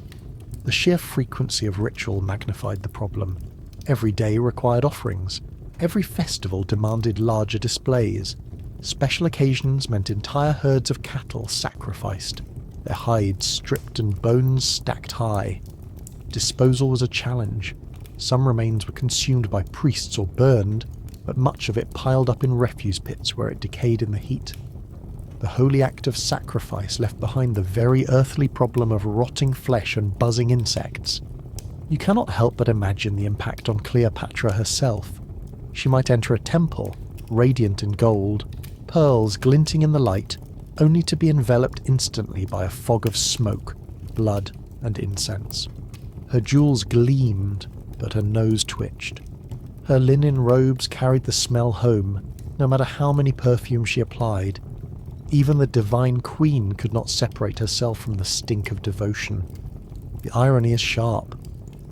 The sheer frequency of ritual magnified the problem. Every day required offerings. Every festival demanded larger displays. Special occasions meant entire herds of cattle sacrificed, their hides stripped and bones stacked high. Disposal was a challenge. Some remains were consumed by priests or burned, but much of it piled up in refuse pits where it decayed in the heat. The holy act of sacrifice left behind the very earthly problem of rotting flesh and buzzing insects. You cannot help but imagine the impact on Cleopatra herself. She might enter a temple, radiant in gold, pearls glinting in the light, only to be enveloped instantly by a fog of smoke, blood, and incense. Her jewels gleamed, but her nose twitched. Her linen robes carried the smell home, no matter how many perfumes she applied. Even the divine queen could not separate herself from the stink of devotion. The irony is sharp.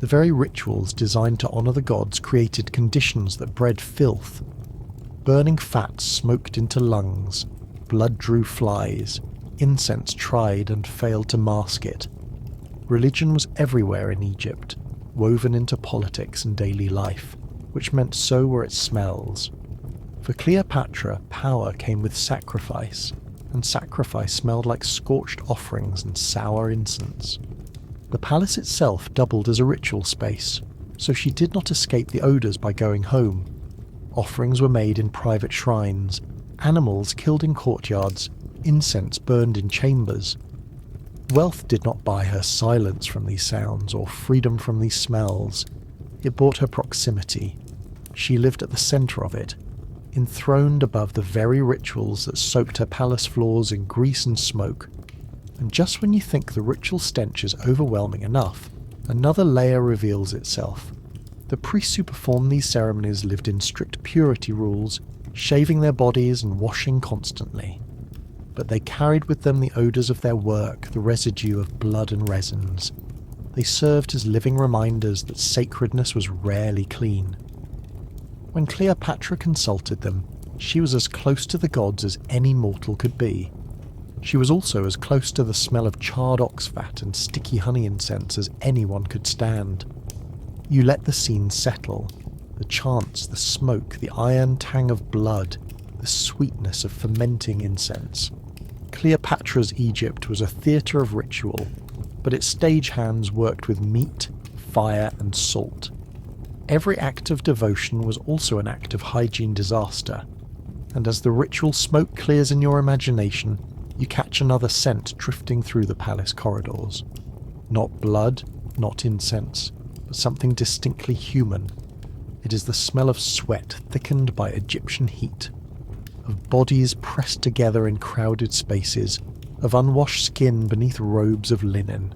The very rituals designed to honour the gods created conditions that bred filth. Burning fat smoked into lungs, blood drew flies, incense tried and failed to mask it. Religion was everywhere in Egypt, woven into politics and daily life, which meant so were its smells. For Cleopatra, power came with sacrifice, and sacrifice smelled like scorched offerings and sour incense. The palace itself doubled as a ritual space, so she did not escape the odours by going home. Offerings were made in private shrines, animals killed in courtyards, incense burned in chambers. Wealth did not buy her silence from these sounds or freedom from these smells. It bought her proximity. She lived at the centre of it, enthroned above the very rituals that soaked her palace floors in grease and smoke. And just when you think the ritual stench is overwhelming enough, another layer reveals itself. The priests who performed these ceremonies lived in strict purity rules, shaving their bodies and washing constantly. But they carried with them the odours of their work, the residue of blood and resins. They served as living reminders that sacredness was rarely clean. When Cleopatra consulted them, she was as close to the gods as any mortal could be. She was also as close to the smell of charred ox fat and sticky honey incense as anyone could stand. You let the scene settle, the chants, the smoke, the iron tang of blood, the sweetness of fermenting incense. Cleopatra's Egypt was a theatre of ritual, but its stagehands worked with meat, fire and salt. Every act of devotion was also an act of hygiene disaster, and as the ritual smoke clears in your imagination, you catch another scent drifting through the palace corridors. Not blood, not incense, but something distinctly human. It is the smell of sweat thickened by Egyptian heat, of bodies pressed together in crowded spaces, of unwashed skin beneath robes of linen.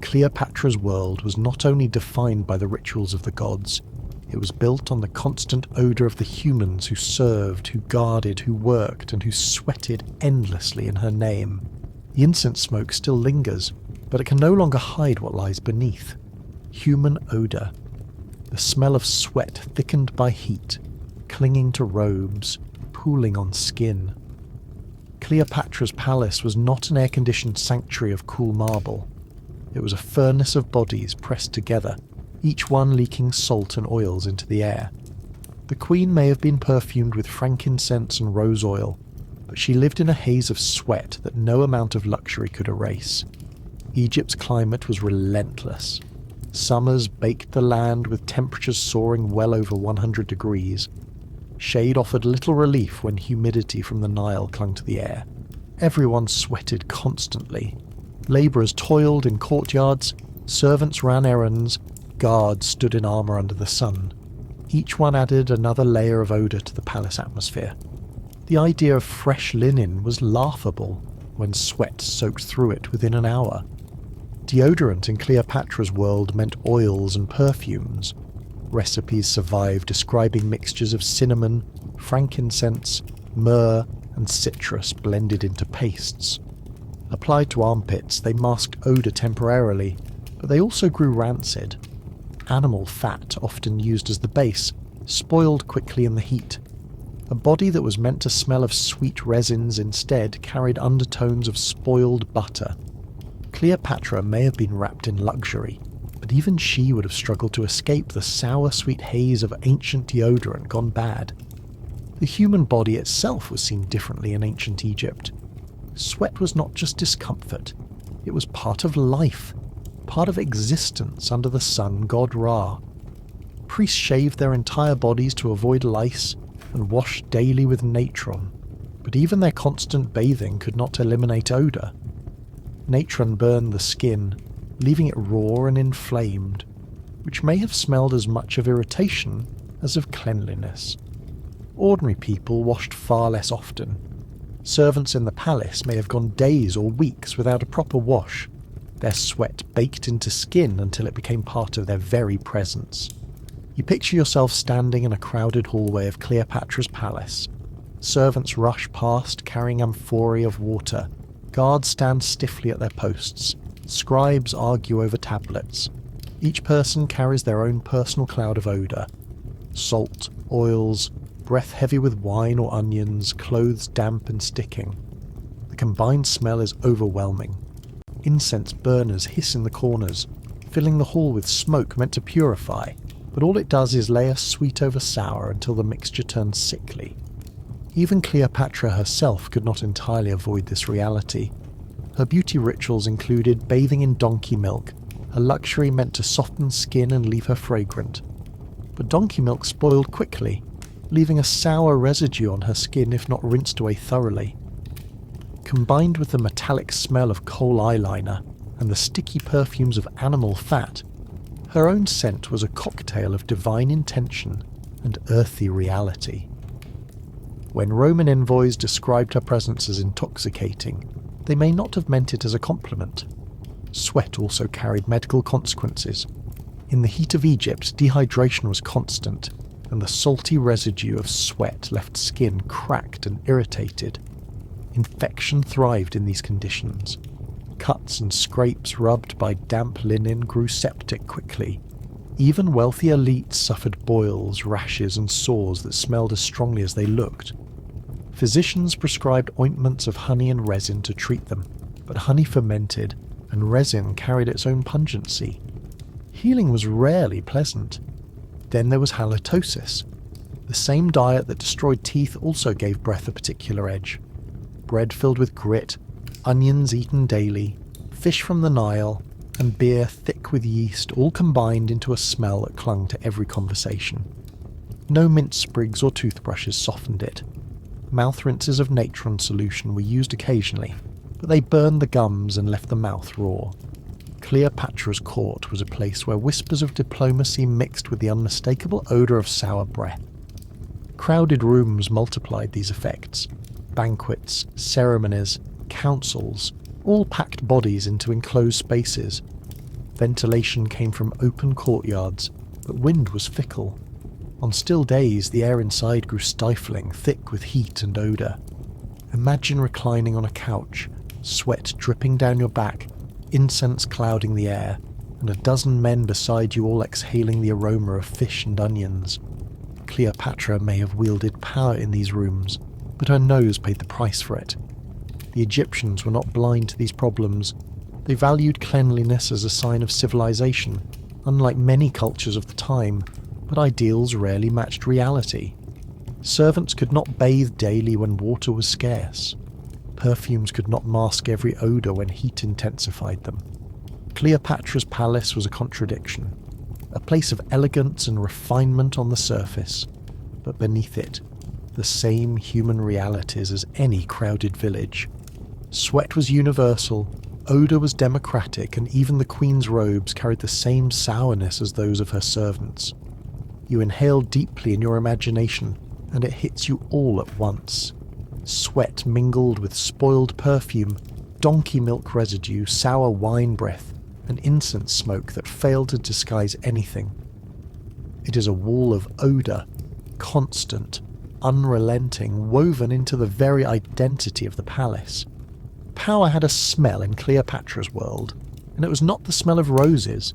Cleopatra's world was not only defined by the rituals of the gods, it was built on the constant odour of the humans who served, who guarded, who worked, and who sweated endlessly in her name. The incense smoke still lingers, but it can no longer hide what lies beneath. Human odour. The smell of sweat thickened by heat, clinging to robes, pooling on skin. Cleopatra's palace was not an air-conditioned sanctuary of cool marble. It was a furnace of bodies pressed together, each one leaking salt and oils into the air. The queen may have been perfumed with frankincense and rose oil, but she lived in a haze of sweat that no amount of luxury could erase. Egypt's climate was relentless. Summers baked the land with temperatures soaring well over 100 degrees. Shade offered little relief when humidity from the Nile clung to the air. Everyone sweated constantly. Labourers toiled in courtyards, servants ran errands, guards stood in armour under the sun. Each one added another layer of odour to the palace atmosphere. The idea of fresh linen was laughable when sweat soaked through it within an hour. Deodorant in Cleopatra's world meant oils and perfumes. Recipes survived describing mixtures of cinnamon, frankincense, myrrh, and citrus blended into pastes. Applied to armpits, they masked odour temporarily, but they also grew rancid. Animal fat, often used as the base, spoiled quickly in the heat. A body that was meant to smell of sweet resins instead carried undertones of spoiled butter. Cleopatra may have been wrapped in luxury, but even she would have struggled to escape the sour-sweet haze of ancient deodorant gone bad. The human body itself was seen differently in ancient Egypt. Sweat was not just discomfort, it was part of life, part of existence under the sun god Ra. Priests shaved their entire bodies to avoid lice and washed daily with natron, but even their constant bathing could not eliminate odour. Natron burned the skin, leaving it raw and inflamed, which may have smelled as much of irritation as of cleanliness. Ordinary people washed far less often. Servants in the palace may have gone days or weeks without a proper wash, their sweat baked into skin until it became part of their very presence. You picture yourself standing in a crowded hallway of Cleopatra's palace. Servants rush past carrying amphorae of water. Guards stand stiffly at their posts. Scribes argue over tablets. Each person carries their own personal cloud of odour. Salt, oils, breath heavy with wine or onions, clothes damp and sticking. The combined smell is overwhelming. Incense burners hiss in the corners, filling the hall with smoke meant to purify, but all it does is layer sweet over sour until the mixture turns sickly. Even Cleopatra herself could not entirely avoid this reality. Her beauty rituals included bathing in donkey milk, a luxury meant to soften skin and leave her fragrant. But donkey milk spoiled quickly, leaving a sour residue on her skin if not rinsed away thoroughly. Combined with the metallic smell of coal eyeliner and the sticky perfumes of animal fat, her own scent was a cocktail of divine intention and earthy reality. When Roman envoys described her presence as intoxicating, they may not have meant it as a compliment. Sweat also carried medical consequences. In the heat of Egypt, dehydration was constant, and the salty residue of sweat left skin cracked and irritated. Infection thrived in these conditions. Cuts and scrapes rubbed by damp linen grew septic quickly. Even wealthy elites suffered boils, rashes, and sores that smelled as strongly as they looked. Physicians prescribed ointments of honey and resin to treat them, but honey fermented, and resin carried its own pungency. Healing was rarely pleasant. Then there was halitosis. The same diet that destroyed teeth also gave breath a particular edge. Bread filled with grit, onions eaten daily, fish from the Nile, and beer thick with yeast all combined into a smell that clung to every conversation. No mint sprigs or toothbrushes softened it. Mouth rinses of natron solution were used occasionally, but they burned the gums and left the mouth raw. Cleopatra's court was a place where whispers of diplomacy mixed with the unmistakable odour of sour breath. Crowded rooms multiplied these effects. Banquets, ceremonies, councils, all packed bodies into enclosed spaces. Ventilation came from open courtyards, but wind was fickle. On still days, the air inside grew stifling, thick with heat and odour. Imagine reclining on a couch, sweat dripping down your back, incense clouding the air, and a dozen men beside you all exhaling the aroma of fish and onions. Cleopatra may have wielded power in these rooms, but her nose paid the price for it. The Egyptians were not blind to these problems. They valued cleanliness as a sign of civilization, unlike many cultures of the time, but ideals rarely matched reality. Servants could not bathe daily when water was scarce. Perfumes could not mask every odour when heat intensified them. Cleopatra's palace was a contradiction, a place of elegance and refinement on the surface, but beneath it, the same human realities as any crowded village. Sweat was universal, odour was democratic, and even the queen's robes carried the same sourness as those of her servants. You inhale deeply in your imagination, and it hits you all at once. Sweat mingled with spoiled perfume, donkey milk residue, sour wine breath, and incense smoke that failed to disguise anything. It is a wall of odour, constant, unrelenting, woven into the very identity of the palace. Power had a smell in Cleopatra's world, and it was not the smell of roses.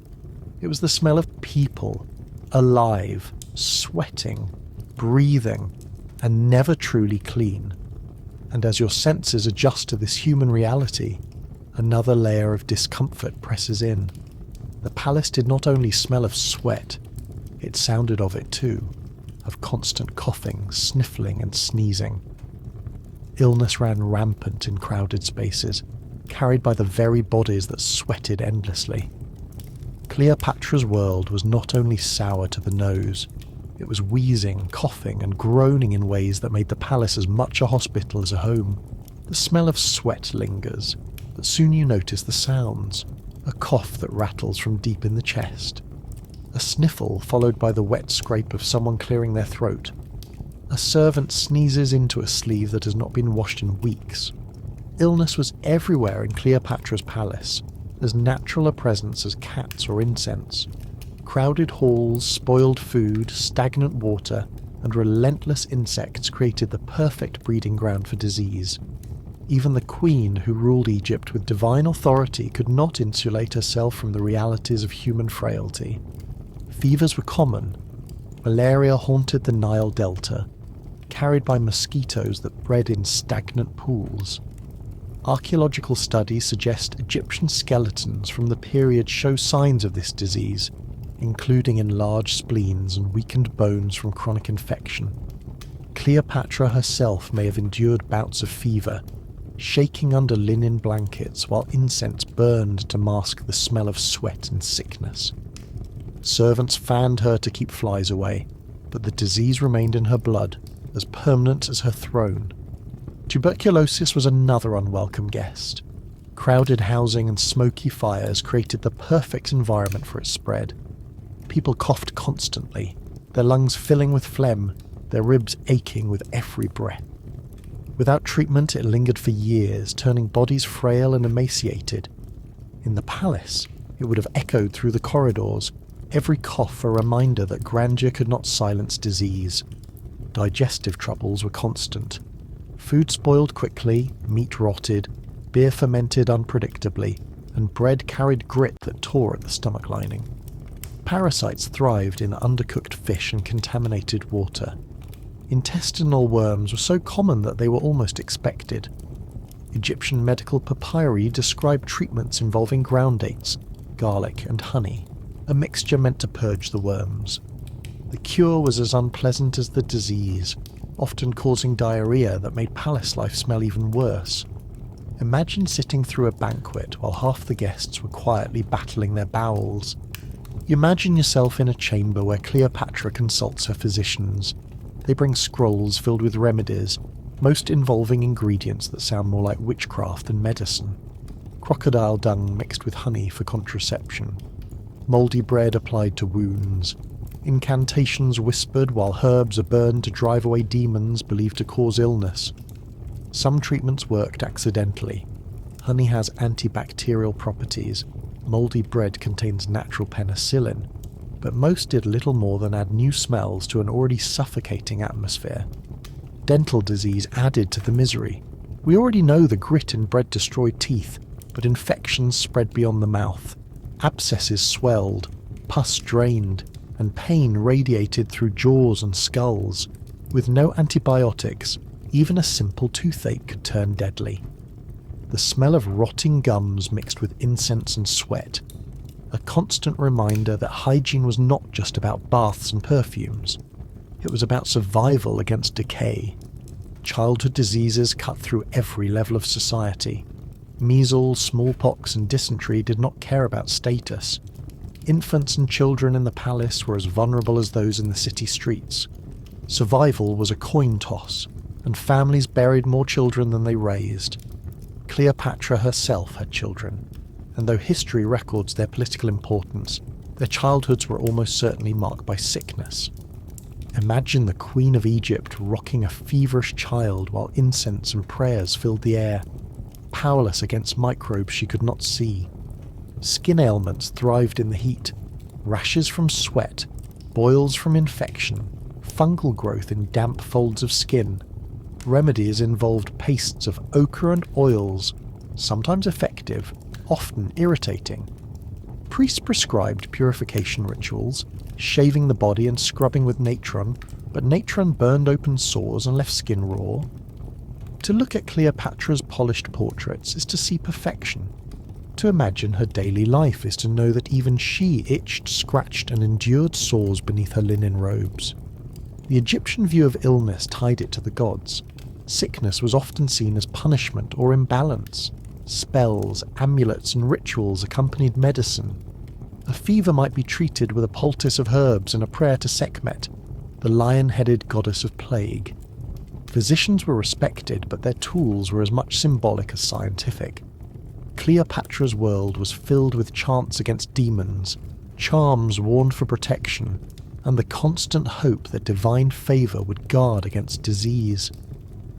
It was the smell of people, alive, sweating, breathing, and never truly clean. And as your senses adjust to this human reality, another layer of discomfort presses in. The palace did not only smell of sweat, it sounded of it too, of constant coughing, sniffling, and sneezing. Illness ran rampant in crowded spaces, carried by the very bodies that sweated endlessly. Cleopatra's world was not only sour to the nose, it was wheezing, coughing, and groaning in ways that made the palace as much a hospital as a home. The smell of sweat lingers, but soon you notice the sounds. A cough that rattles from deep in the chest. A sniffle followed by the wet scrape of someone clearing their throat. A servant sneezes into a sleeve that has not been washed in weeks. Illness was everywhere in Cleopatra's palace, as natural a presence as cats or incense. Crowded halls, spoiled food, stagnant water, and relentless insects created the perfect breeding ground for disease. Even the queen who ruled Egypt with divine authority could not insulate herself from the realities of human frailty. Fevers were common. Malaria haunted the Nile Delta, carried by mosquitoes that bred in stagnant pools. Archaeological studies suggest Egyptian skeletons from the period show signs of this disease, including enlarged spleens and weakened bones from chronic infection. Cleopatra herself may have endured bouts of fever, shaking under linen blankets while incense burned to mask the smell of sweat and sickness. Servants fanned her to keep flies away, but the disease remained in her blood, as permanent as her throne. Tuberculosis was another unwelcome guest. Crowded housing and smoky fires created the perfect environment for its spread. People coughed constantly, their lungs filling with phlegm, their ribs aching with every breath. Without treatment, it lingered for years, turning bodies frail and emaciated. In the palace, it would have echoed through the corridors, every cough a reminder that grandeur could not silence disease. Digestive troubles were constant. Food spoiled quickly, meat rotted, beer fermented unpredictably, and bread carried grit that tore at the stomach lining. Parasites thrived in undercooked fish and contaminated water. Intestinal worms were so common that they were almost expected. Egyptian medical papyri described treatments involving ground dates, garlic, and honey, a mixture meant to purge the worms. The cure was as unpleasant as the disease, often causing diarrhea that made palace life smell even worse. Imagine sitting through a banquet while half the guests were quietly battling their bowels. You imagine yourself in a chamber where Cleopatra consults her physicians. They bring scrolls filled with remedies, most involving ingredients that sound more like witchcraft than medicine. Crocodile dung mixed with honey for contraception. Mouldy bread applied to wounds. Incantations whispered while herbs are burned to drive away demons believed to cause illness. Some treatments worked accidentally. Honey has antibacterial properties. Mouldy bread contains natural penicillin. But most did little more than add new smells to an already suffocating atmosphere. Dental disease added to the misery. We already know the grit in bread destroyed teeth, but infections spread beyond the mouth. Abscesses swelled, pus drained, and pain radiated through jaws and skulls. With no antibiotics, even a simple toothache could turn deadly. The smell of rotting gums mixed with incense and sweat. A constant reminder that hygiene was not just about baths and perfumes. It was about survival against decay. Childhood diseases cut through every level of society. Measles, smallpox, and dysentery did not care about status. Infants and children in the palace were as vulnerable as those in the city streets. Survival was a coin toss, and families buried more children than they raised. Cleopatra herself had children, and though history records their political importance, their childhoods were almost certainly marked by sickness. Imagine the Queen of Egypt rocking a feverish child while incense and prayers filled the air, powerless against microbes she could not see. Skin ailments thrived in the heat, rashes from sweat, boils from infection, fungal growth in damp folds of skin. Remedies involved pastes of ochre and oils, sometimes effective, often irritating. Priests prescribed purification rituals, shaving the body and scrubbing with natron, but natron burned open sores and left skin raw. To look at Cleopatra's polished portraits is to see perfection. To imagine her daily life is to know that even she itched, scratched, and endured sores beneath her linen robes. The Egyptian view of illness tied it to the gods. Sickness was often seen as punishment or imbalance. Spells, amulets, and rituals accompanied medicine. A fever might be treated with a poultice of herbs and a prayer to Sekhmet, the lion-headed goddess of plague. Physicians were respected, but their tools were as much symbolic as scientific. Cleopatra's world was filled with chants against demons, charms worn for protection, and the constant hope that divine favour would guard against disease.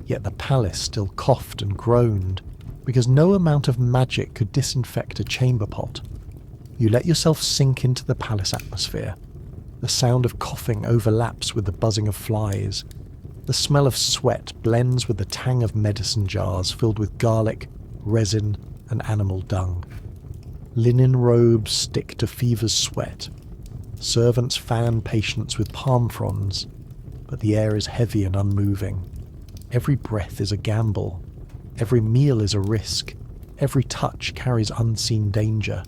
Yet the palace still coughed and groaned, because no amount of magic could disinfect a chamber pot. You let yourself sink into the palace atmosphere. The sound of coughing overlaps with the buzzing of flies. The smell of sweat blends with the tang of medicine jars filled with garlic, resin, and animal dung. Linen robes stick to fever's sweat. Servants fan patients with palm fronds, but the air is heavy and unmoving. Every breath is a gamble. Every meal is a risk. Every touch carries unseen danger.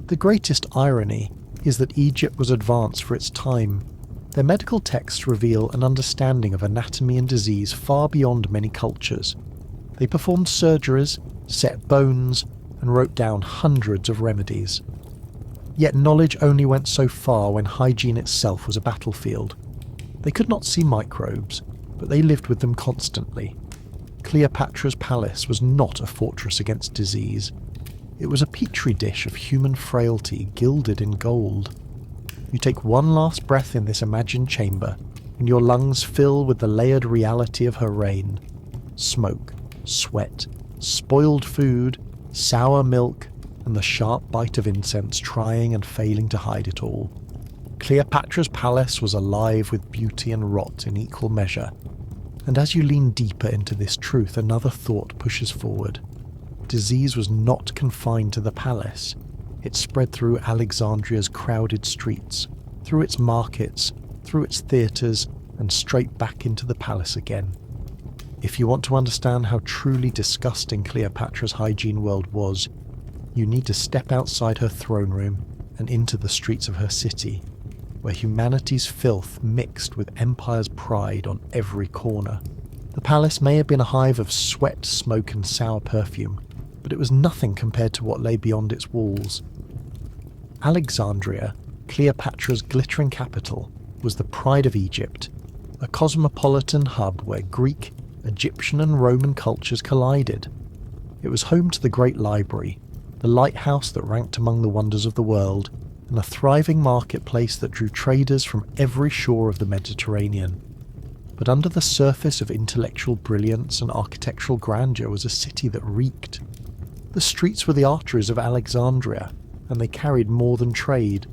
The greatest irony is that Egypt was advanced for its time. Their medical texts reveal an understanding of anatomy and disease far beyond many cultures. They performed surgeries, set bones, and wrote down hundreds of remedies. Yet knowledge only went so far when hygiene itself was a battlefield. They could not see microbes, but they lived with them constantly. Cleopatra's palace was not a fortress against disease. It was a petri dish of human frailty gilded in gold. You take one last breath in this imagined chamber, and your lungs fill with the layered reality of her reign. Smoke, sweat, spoiled food, sour milk, and the sharp bite of incense trying and failing to hide it all. Cleopatra's palace was alive with beauty and rot in equal measure. And as you lean deeper into this truth, another thought pushes forward. Disease was not confined to the palace. It spread through Alexandria's crowded streets, through its markets, through its theatres, and straight back into the palace again. If you want to understand how truly disgusting Cleopatra's hygiene world was, you need to step outside her throne room and into the streets of her city, where humanity's filth mixed with empire's pride on every corner. The palace may have been a hive of sweat, smoke, and sour perfume, but it was nothing compared to what lay beyond its walls. Alexandria, Cleopatra's glittering capital, was the pride of Egypt, a cosmopolitan hub where Greek, Egyptian, and Roman cultures collided. It was home to the Great Library, the lighthouse that ranked among the wonders of the world, and a thriving marketplace that drew traders from every shore of the Mediterranean. But under the surface of intellectual brilliance and architectural grandeur was a city that reeked. The streets were the arteries of Alexandria, and they carried more than trade.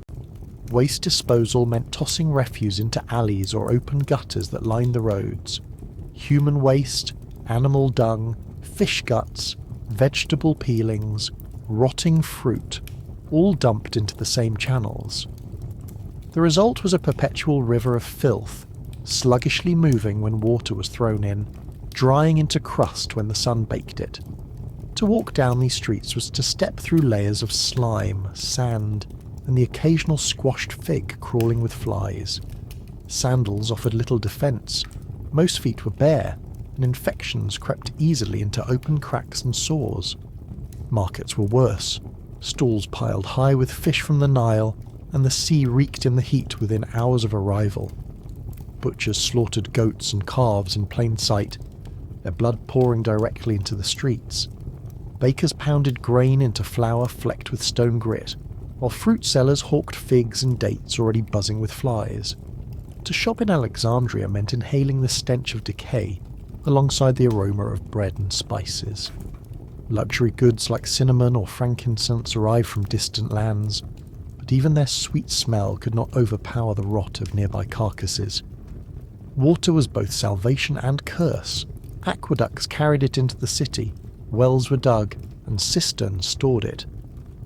Waste disposal meant tossing refuse into alleys or open gutters that lined the roads. Human waste, animal dung, fish guts, vegetable peelings, rotting fruit, all dumped into the same channels. The result was a perpetual river of filth, sluggishly moving when water was thrown in, drying into crust when the sun baked it. To walk down these streets was to step through layers of slime, sand, and the occasional squashed fig crawling with flies. Sandals offered little defence. Most feet were bare, and infections crept easily into open cracks and sores. Markets were worse. Stalls piled high with fish from the Nile, and the sea reeked in the heat within hours of arrival. Butchers slaughtered goats and calves in plain sight, their blood pouring directly into the streets. Bakers pounded grain into flour flecked with stone grit, while fruit sellers hawked figs and dates already buzzing with flies. To shop in Alexandria meant inhaling the stench of decay, alongside the aroma of bread and spices. Luxury goods like cinnamon or frankincense arrived from distant lands, but even their sweet smell could not overpower the rot of nearby carcasses. Water was both salvation and curse. Aqueducts carried it into the city, wells were dug, and cisterns stored it.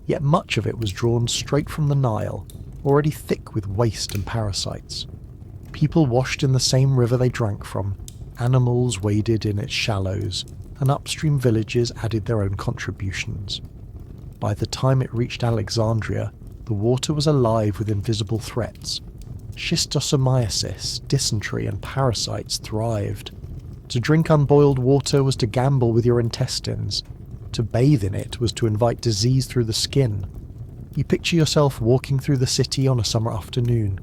Yet much of it was drawn straight from the Nile, already thick with waste and parasites. People washed in the same river they drank from, animals waded in its shallows, and upstream villages added their own contributions. By the time it reached Alexandria, the water was alive with invisible threats. Schistosomiasis, dysentery, and parasites thrived. To drink unboiled water was to gamble with your intestines. To bathe in it was to invite disease through the skin. You picture yourself walking through the city on a summer afternoon.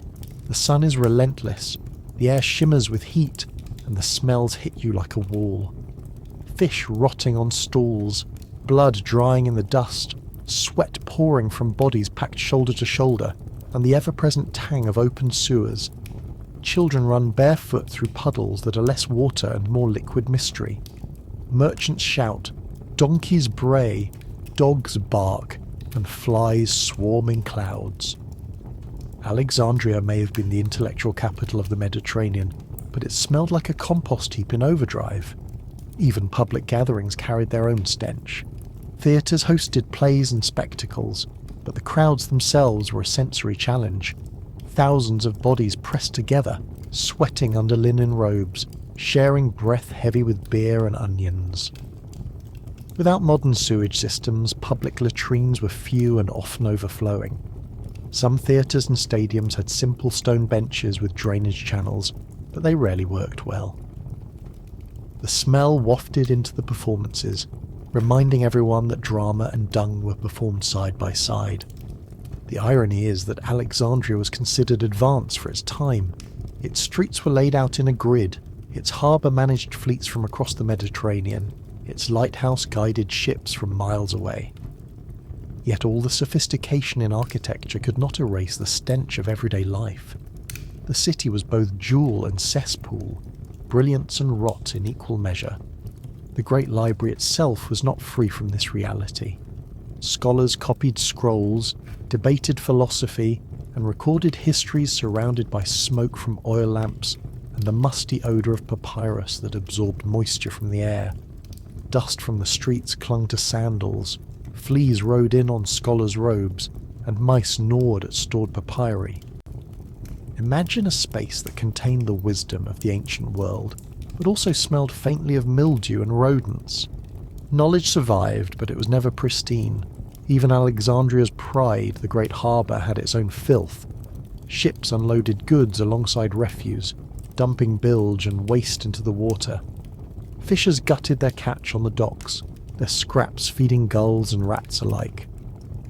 The sun is relentless, the air shimmers with heat, and the smells hit you like a wall. Fish rotting on stalls, blood drying in the dust, sweat pouring from bodies packed shoulder to shoulder, and the ever-present tang of open sewers. Children run barefoot through puddles that are less water and more liquid mystery. Merchants shout, donkeys bray, dogs bark, and flies swarm in clouds. Alexandria may have been the intellectual capital of the Mediterranean, but it smelled like a compost heap in overdrive. Even public gatherings carried their own stench. Theatres hosted plays and spectacles, but the crowds themselves were a sensory challenge. Thousands of bodies pressed together, sweating under linen robes, sharing breath heavy with beer and onions. Without modern sewage systems, public latrines were few and often overflowing. Some theatres and stadiums had simple stone benches with drainage channels, but they rarely worked well. The smell wafted into the performances, reminding everyone that drama and dung were performed side by side. The irony is that Alexandria was considered advanced for its time. Its streets were laid out in a grid, Its harbour managed fleets from across the Mediterranean, its lighthouse guided ships from miles away. Yet all the sophistication in architecture could not erase the stench of everyday life. The city was both jewel and cesspool, brilliance and rot in equal measure. The Great Library itself was not free from this reality. Scholars copied scrolls, debated philosophy, and recorded histories surrounded by smoke from oil lamps and the musty odour of papyrus that absorbed moisture from the air. Dust from the streets clung to sandals, fleas rode in on scholars' robes, and mice gnawed at stored papyri. Imagine a space that contained the wisdom of the ancient world, but also smelled faintly of mildew and rodents. Knowledge survived, but it was never pristine. Even Alexandria's pride, the great harbour, had its own filth. Ships unloaded goods alongside refuse, dumping bilge and waste into the water. Fishers gutted their catch on the docks, their scraps feeding gulls and rats alike.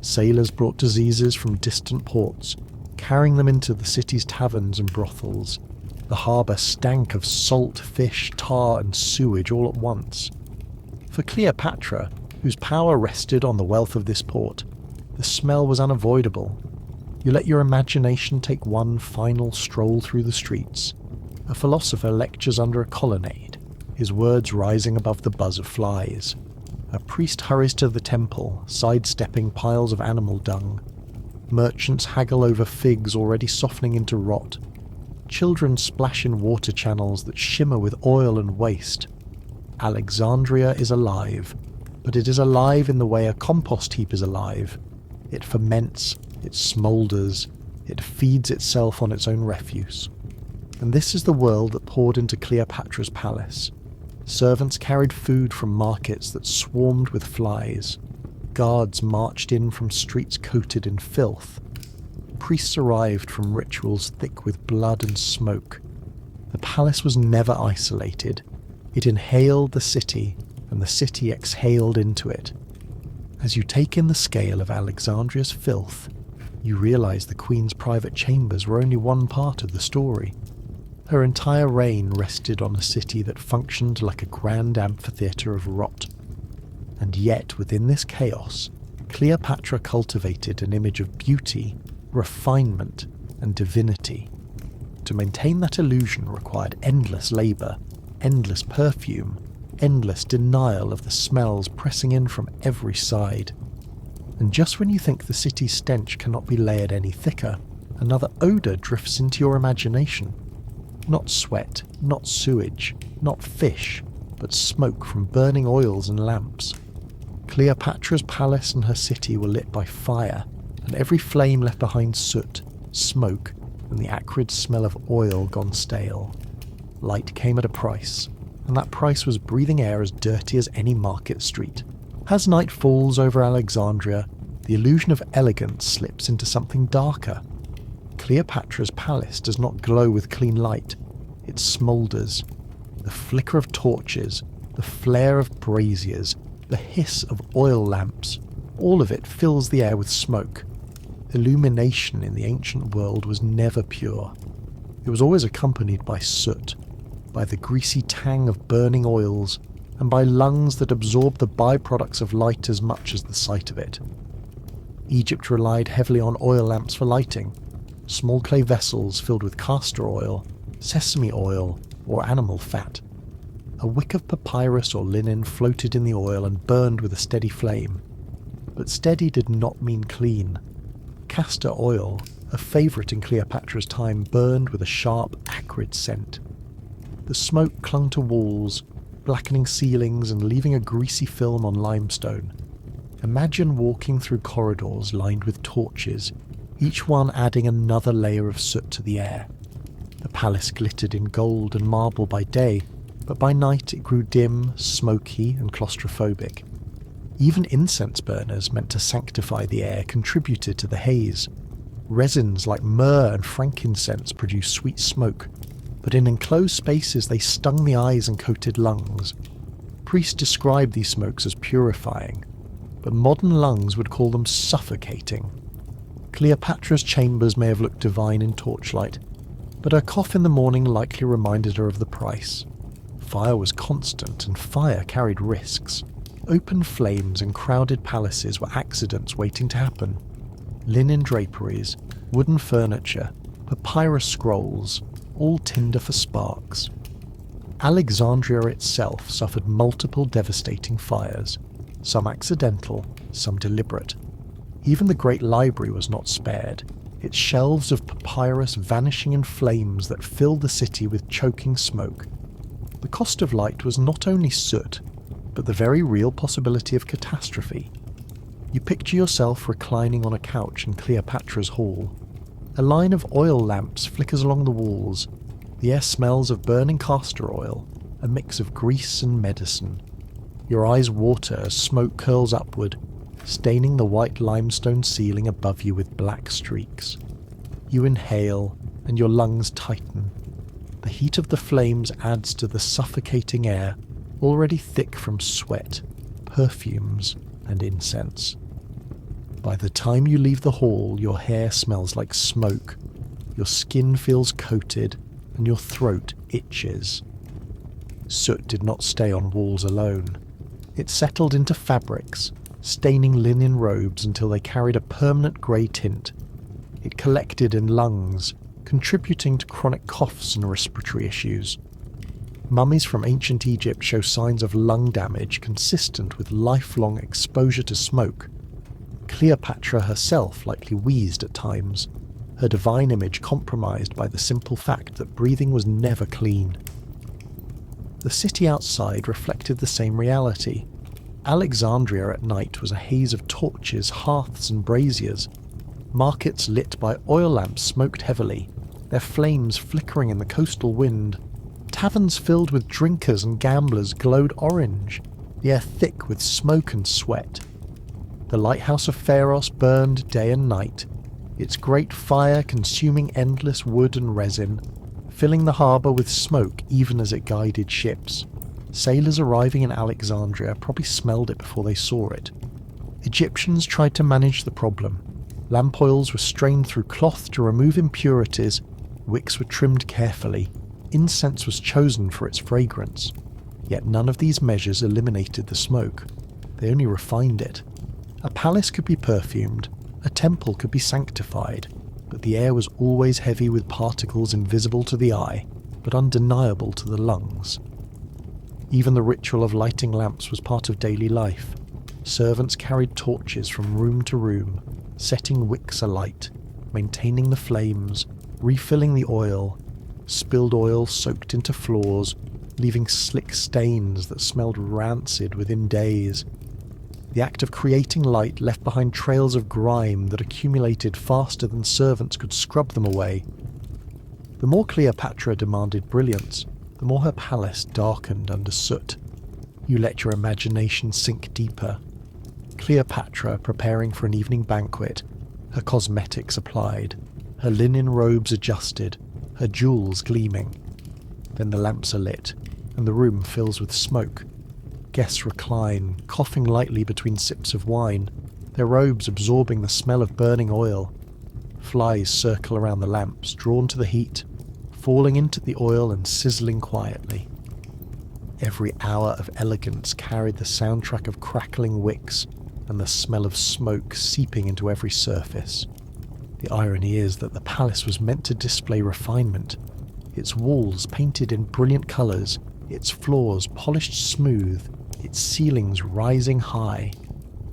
Sailors brought diseases from distant ports, carrying them into the city's taverns and brothels. The harbour stank of salt, fish, tar and sewage all at once. For Cleopatra, whose power rested on the wealth of this port, the smell was unavoidable. You let your imagination take one final stroll through the streets. A philosopher lectures under a colonnade, his words rising above the buzz of flies. A priest hurries to the temple, sidestepping piles of animal dung. Merchants haggle over figs already softening into rot. Children splash in water channels that shimmer with oil and waste. Alexandria is alive, but it is alive in the way a compost heap is alive. It ferments, it smoulders, it feeds itself on its own refuse. And this is the world that poured into Cleopatra's palace. Servants carried food from markets that swarmed with flies. Guards marched in from streets coated in filth. Priests arrived from rituals thick with blood and smoke. The palace was never isolated. It inhaled the city, and the city exhaled into it. As you take in the scale of Alexandria's filth, you realize the queen's private chambers were only one part of the story. Her entire reign rested on a city that functioned like a grand amphitheatre of rot. And yet, within this chaos, Cleopatra cultivated an image of beauty, refinement, and divinity. To maintain that illusion required endless labour, endless perfume, endless denial of the smells pressing in from every side. And just when you think the city's stench cannot be layered any thicker, another odour drifts into your imagination. Not sweat, not sewage, not fish, but smoke from burning oils and lamps. Cleopatra's palace and her city were lit by fire, and every flame left behind soot, smoke, and the acrid smell of oil gone stale. Light came at a price, and that price was breathing air as dirty as any market street. As night falls over Alexandria, the illusion of elegance slips into something darker. Cleopatra's palace does not glow with clean light, it smoulders. The flicker of torches, the flare of braziers, the hiss of oil lamps, all of it fills the air with smoke. Illumination in the ancient world was never pure. It was always accompanied by soot, by the greasy tang of burning oils, and by lungs that absorbed the byproducts of light as much as the sight of it. Egypt relied heavily on oil lamps for lighting, small clay vessels filled with castor oil, sesame oil, or animal fat. A wick of papyrus or linen floated in the oil and burned with a steady flame. But steady did not mean clean. Castor oil, a favourite in Cleopatra's time, burned with a sharp, acrid scent. The smoke clung to walls, blackening ceilings and leaving a greasy film on limestone. Imagine walking through corridors lined with torches, each one adding another layer of soot to the air. The palace glittered in gold and marble by day, but by night it grew dim, smoky, and claustrophobic. Even incense burners meant to sanctify the air contributed to the haze. Resins like myrrh and frankincense produced sweet smoke, but in enclosed spaces they stung the eyes and coated lungs. Priests described these smokes as purifying, but modern lungs would call them suffocating. Cleopatra's chambers may have looked divine in torchlight, but her cough in the morning likely reminded her of the price. Fire was constant, and fire carried risks. Open flames and crowded palaces were accidents waiting to happen. Linen draperies, wooden furniture, papyrus scrolls, all tinder for sparks. Alexandria itself suffered multiple devastating fires, some accidental, some deliberate. Even the Great Library was not spared, its shelves of papyrus vanishing in flames that filled the city with choking smoke. The cost of light was not only soot, but the very real possibility of catastrophe. You picture yourself reclining on a couch in Cleopatra's hall. A line of oil lamps flickers along the walls. The air smells of burning castor oil, a mix of grease and medicine. Your eyes water as smoke curls upward, staining the white limestone ceiling above you with black streaks. You inhale, and your lungs tighten. The heat of the flames adds to the suffocating air, already thick from sweat, perfumes, and incense. By the time you leave the hall, your hair smells like smoke, your skin feels coated, and your throat itches. Soot did not stay on walls alone. It settled into fabrics, staining linen robes until they carried a permanent grey tint. It collected in lungs, contributing to chronic coughs and respiratory issues. Mummies from ancient Egypt show signs of lung damage consistent with lifelong exposure to smoke. Cleopatra herself likely wheezed at times, her divine image compromised by the simple fact that breathing was never clean. The city outside reflected the same reality. Alexandria at night was a haze of torches, hearths and braziers. Markets lit by oil lamps smoked heavily, their flames flickering in the coastal wind. Taverns filled with drinkers and gamblers glowed orange, the air thick with smoke and sweat. The lighthouse of Pharos burned day and night, its great fire consuming endless wood and resin, filling the harbour with smoke even as it guided ships. Sailors arriving in Alexandria probably smelled it before they saw it. Egyptians tried to manage the problem. Lamp oils were strained through cloth to remove impurities, wicks were trimmed carefully, incense was chosen for its fragrance. Yet none of these measures eliminated the smoke. They only refined it. A palace could be perfumed, a temple could be sanctified, but the air was always heavy with particles invisible to the eye, but undeniable to the lungs. Even the ritual of lighting lamps was part of daily life. Servants carried torches from room to room, setting wicks alight, maintaining the flames, refilling the oil. Spilled oil soaked into floors, leaving slick stains that smelled rancid within days. The act of creating light left behind trails of grime that accumulated faster than servants could scrub them away. The more Cleopatra demanded brilliance, the more her palace darkened under soot. You let your imagination sink deeper. Cleopatra preparing for an evening banquet, her cosmetics applied, her linen robes adjusted, her jewels gleaming. Then the lamps are lit, and the room fills with smoke. Guests recline, coughing lightly between sips of wine, their robes absorbing the smell of burning oil. Flies circle around the lamps, drawn to the heat, falling into the oil and sizzling quietly. Every hour of elegance carried the soundtrack of crackling wicks and the smell of smoke seeping into every surface. The irony is that the palace was meant to display refinement, its walls painted in brilliant colours, its floors polished smooth, its ceilings rising high.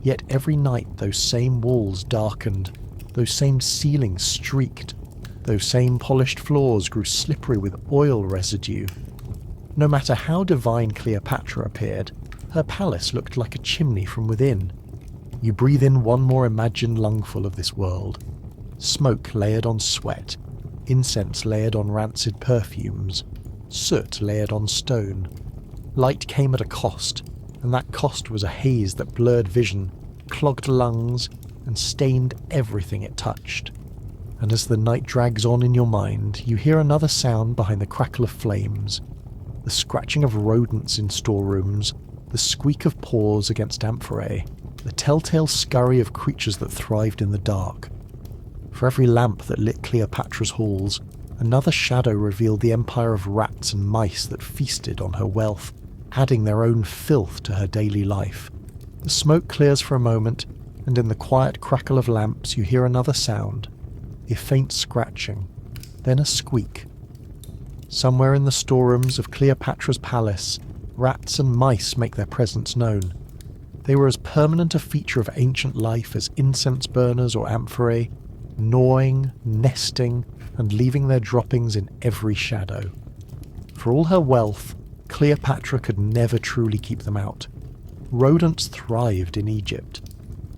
Yet every night those same walls darkened, those same ceilings streaked, those same polished floors grew slippery with oil residue. No matter how divine Cleopatra appeared, her palace looked like a chimney from within. You breathe in one more imagined lungful of this world. Smoke layered on sweat, incense layered on rancid perfumes, soot layered on stone. Light came at a cost, and that cost was a haze that blurred vision, clogged lungs, and stained everything it touched. And as the night drags on in your mind, you hear another sound behind the crackle of flames. The scratching of rodents in storerooms, the squeak of paws against amphorae, the telltale scurry of creatures that thrived in the dark. For every lamp that lit Cleopatra's halls, Another shadow revealed the empire of rats and mice that feasted on her wealth, adding their own filth to her daily life. The smoke clears for a moment, and in the quiet crackle of lamps you hear another sound, a faint scratching, then a squeak. Somewhere in the storerooms of Cleopatra's palace, rats and mice make their presence known. They were as permanent a feature of ancient life as incense burners or amphorae, gnawing, nesting, and leaving their droppings in every shadow. For all her wealth, Cleopatra could never truly keep them out. Rodents thrived in Egypt.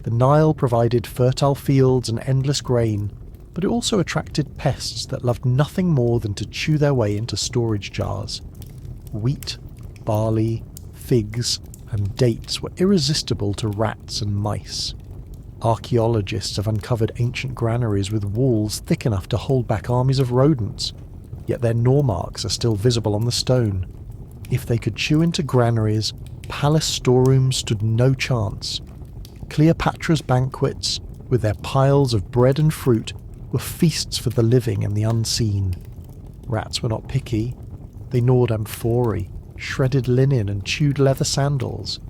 The Nile provided fertile fields and endless grain, but it also attracted pests that loved nothing more than to chew their way into storage jars. Wheat, barley, figs, and dates were irresistible to rats and mice. Archaeologists have uncovered ancient granaries with walls thick enough to hold back armies of rodents, yet their gnaw marks are still visible on the stone. If they could chew into granaries, palace storerooms stood no chance. Cleopatra's banquets, with their piles of bread and fruit, were feasts for the living and the unseen. Rats were not picky. They gnawed amphorae, shredded linen and chewed leather sandals.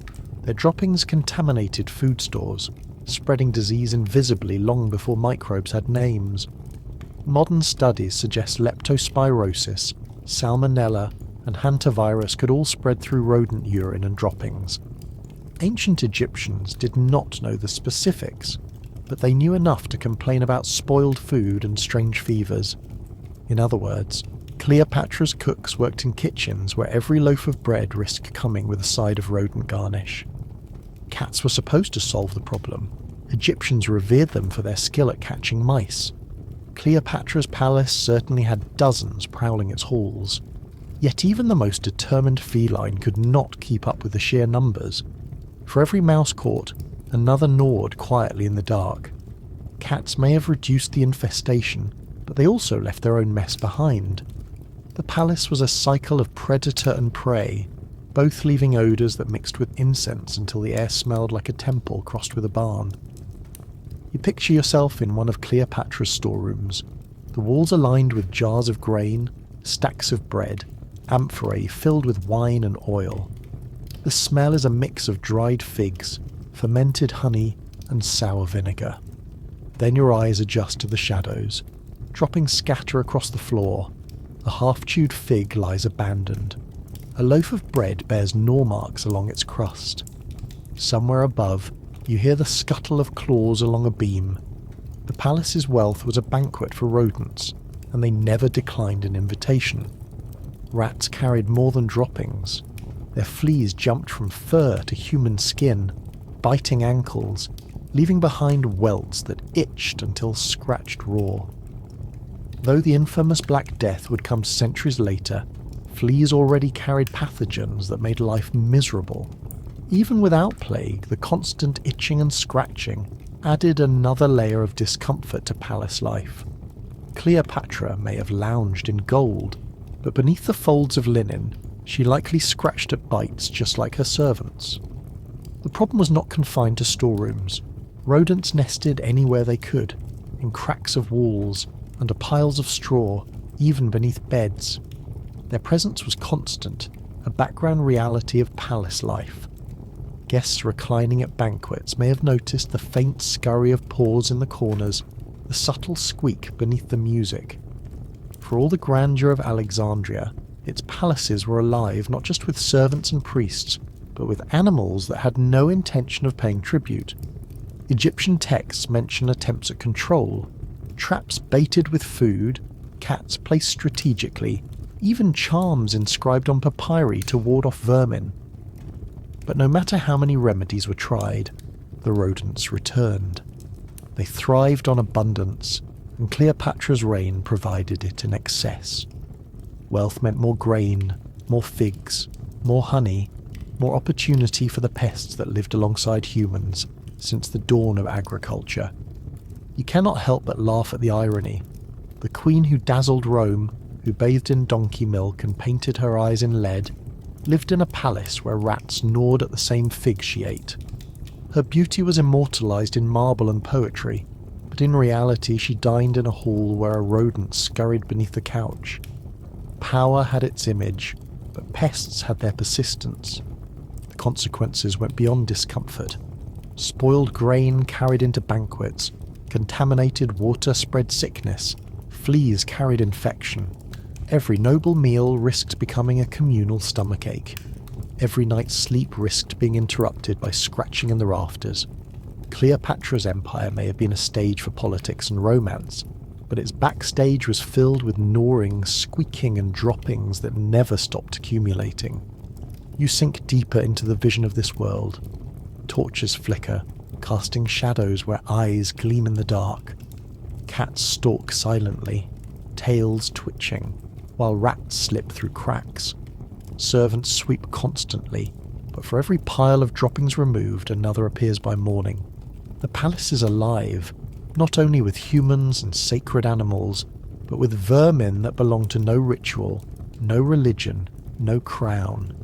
Their droppings contaminated food stores, spreading disease invisibly long before microbes had names. Modern studies suggest leptospirosis, salmonella, and hantavirus could all spread through rodent urine and droppings. Ancient Egyptians did not know the specifics, but they knew enough to complain about spoiled food and strange fevers. In other words, Cleopatra's cooks worked in kitchens where every loaf of bread risked coming with a side of rodent garnish. Cats were supposed to solve the problem. Egyptians revered them for their skill at catching mice. Cleopatra's palace certainly had dozens prowling its halls. Yet even the most determined feline could not keep up with the sheer numbers. For every mouse caught, another gnawed quietly in the dark. Cats may have reduced the infestation, but they also left their own mess behind. The palace was a cycle of predator and prey, both leaving odours that mixed with incense until the air smelled like a temple crossed with a barn. You picture yourself in one of Cleopatra's storerooms. The walls are lined with jars of grain, stacks of bread, amphorae filled with wine and oil. The smell is a mix of dried figs, fermented honey, and sour vinegar. Then your eyes adjust to the shadows. Droppings scatter across the floor. A half-chewed fig lies abandoned. A loaf of bread bears gnaw marks along its crust. Somewhere above, you hear the scuttle of claws along a beam. The palace's wealth was a banquet for rodents, and they never declined an invitation. Rats carried more than droppings. Their fleas jumped from fur to human skin, biting ankles, leaving behind welts that itched until scratched raw. Though the infamous Black Death would come centuries later, fleas already carried pathogens that made life miserable. Even without plague, the constant itching and scratching added another layer of discomfort to palace life. Cleopatra may have lounged in gold, but beneath the folds of linen, she likely scratched at bites just like her servants. The problem was not confined to storerooms. Rodents nested anywhere they could, in cracks of walls, under piles of straw, even beneath beds. Their presence was constant, a background reality of palace life. Guests reclining at banquets may have noticed the faint scurry of paws in the corners, the subtle squeak beneath the music. For all the grandeur of Alexandria, its palaces were alive not just with servants and priests, but with animals that had no intention of paying tribute. Egyptian texts mention attempts at control, traps baited with food, cats placed strategically, even charms inscribed on papyri to ward off vermin. But no matter how many remedies were tried, the rodents returned. They thrived on abundance, and Cleopatra's reign provided it in excess. Wealth meant more grain, more figs, more honey, more opportunity for the pests that lived alongside humans since the dawn of agriculture. You cannot help but laugh at the irony. The queen who dazzled Rome, who bathed in donkey milk and painted her eyes in lead, lived in a palace where rats gnawed at the same figs she ate. Her beauty was immortalized in marble and poetry, but in reality she dined in a hall where a rodent scurried beneath the couch. Power had its image, but pests had their persistence. The consequences went beyond discomfort. Spoiled grain carried into banquets, contaminated water spread sickness, fleas carried infection. Every noble meal risked becoming a communal stomachache. Every night's sleep risked being interrupted by scratching in the rafters. Cleopatra's empire may have been a stage for politics and romance, but its backstage was filled with gnawing, squeaking and droppings that never stopped accumulating. You sink deeper into the vision of this world. Torches flicker, casting shadows where eyes gleam in the dark. Cats stalk silently, tails twitching, while rats slip through cracks. Servants sweep constantly, but for every pile of droppings removed, another appears by morning. The palace is alive, not only with humans and sacred animals, but with vermin that belong to no ritual, no religion, no crown.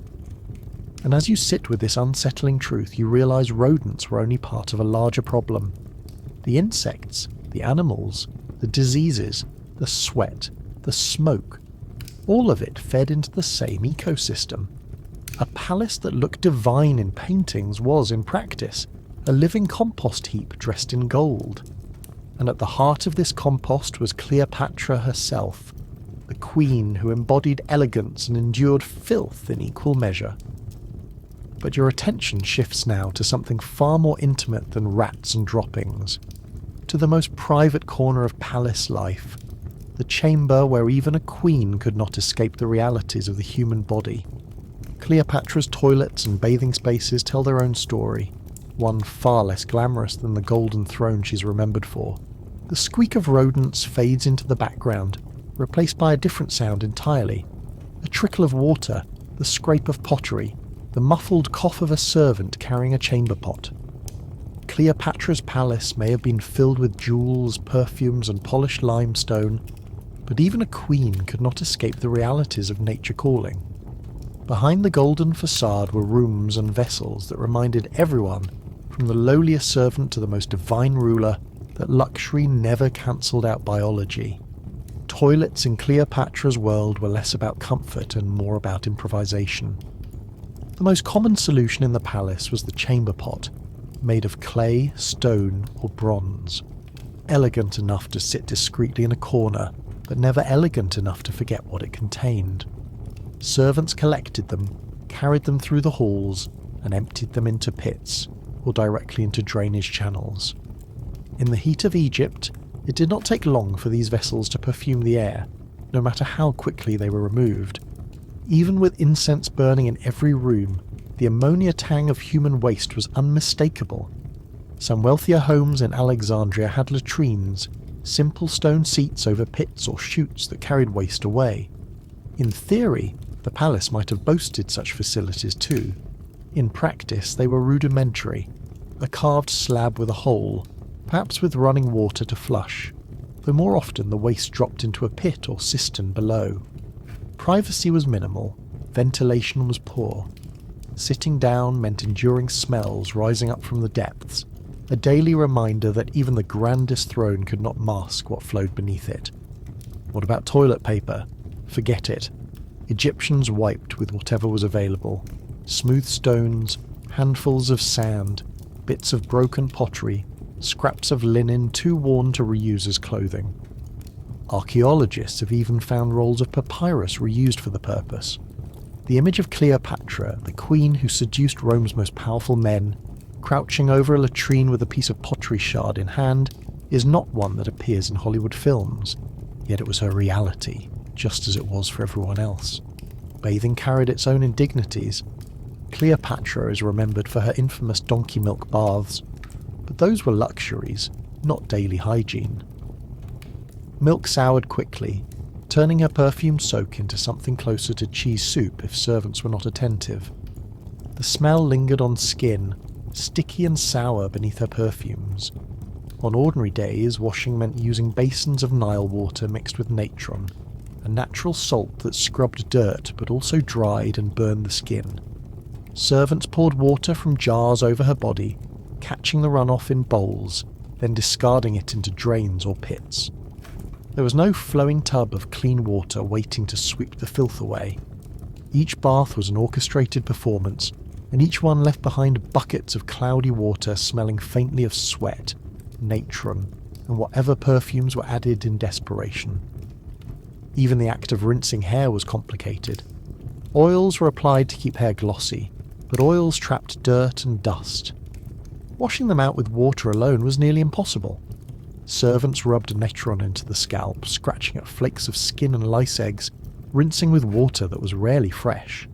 And as you sit with this unsettling truth, you realize rodents were only part of a larger problem. The insects, the animals, the diseases, the sweat, the smoke, all of it fed into the same ecosystem. A palace that looked divine in paintings was, in practice, a living compost heap dressed in gold. And at the heart of this compost was Cleopatra herself, the queen who embodied elegance and endured filth in equal measure. But your attention shifts now to something far more intimate than rats and droppings, to the most private corner of palace life, the chamber where even a queen could not escape the realities of the human body. Cleopatra's toilets and bathing spaces tell their own story, one far less glamorous than the golden throne she's remembered for. The squeak of rodents fades into the background, replaced by a different sound entirely. A trickle of water, the scrape of pottery, the muffled cough of a servant carrying a chamber pot. Cleopatra's palace may have been filled with jewels, perfumes and polished limestone, but even a queen could not escape the realities of nature calling. Behind the golden facade were rooms and vessels that reminded everyone, from the lowliest servant to the most divine ruler, that luxury never cancelled out biology. Toilets in Cleopatra's world were less about comfort and more about improvisation. The most common solution in the palace was the chamber pot, made of clay, stone or bronze. Elegant enough to sit discreetly in a corner, but never elegant enough to forget what it contained. Servants collected them, carried them through the halls, and emptied them into pits, or directly into drainage channels. In the heat of Egypt, it did not take long for these vessels to perfume the air, no matter how quickly they were removed. Even with incense burning in every room, the ammonia tang of human waste was unmistakable. Some wealthier homes in Alexandria had latrines, simple stone seats over pits or chutes that carried waste away. In theory, the palace might have boasted such facilities too. In practice, they were rudimentary, a carved slab with a hole, perhaps with running water to flush, though more often the waste dropped into a pit or cistern below. Privacy was minimal, ventilation was poor. Sitting down meant enduring smells rising up from the depths, a daily reminder that even the grandest throne could not mask what flowed beneath it. What about toilet paper? Forget it. Egyptians wiped with whatever was available. Smooth stones, handfuls of sand, bits of broken pottery, scraps of linen too worn to reuse as clothing. Archaeologists have even found rolls of papyrus reused for the purpose. The image of Cleopatra, the queen who seduced Rome's most powerful men, crouching over a latrine with a piece of pottery shard in hand, is not one that appears in Hollywood films, yet it was her reality, just as it was for everyone else. Bathing carried its own indignities. Cleopatra is remembered for her infamous donkey milk baths, but those were luxuries, not daily hygiene. Milk soured quickly, turning her perfume soak into something closer to cheese soup if servants were not attentive. The smell lingered on skin, sticky and sour beneath her perfumes. On ordinary days, washing meant using basins of Nile water mixed with natron, a natural salt that scrubbed dirt but also dried and burned the skin. Servants poured water from jars over her body, catching the runoff in bowls, then discarding it into drains or pits. There was no flowing tub of clean water waiting to sweep the filth away. Each bath was an orchestrated performance, and each one left behind buckets of cloudy water smelling faintly of sweat, natron, and whatever perfumes were added in desperation. Even the act of rinsing hair was complicated. Oils were applied to keep hair glossy, but oils trapped dirt and dust. Washing them out with water alone was nearly impossible. Servants rubbed natron into the scalp, scratching at flakes of skin and lice eggs, rinsing with water that was rarely fresh.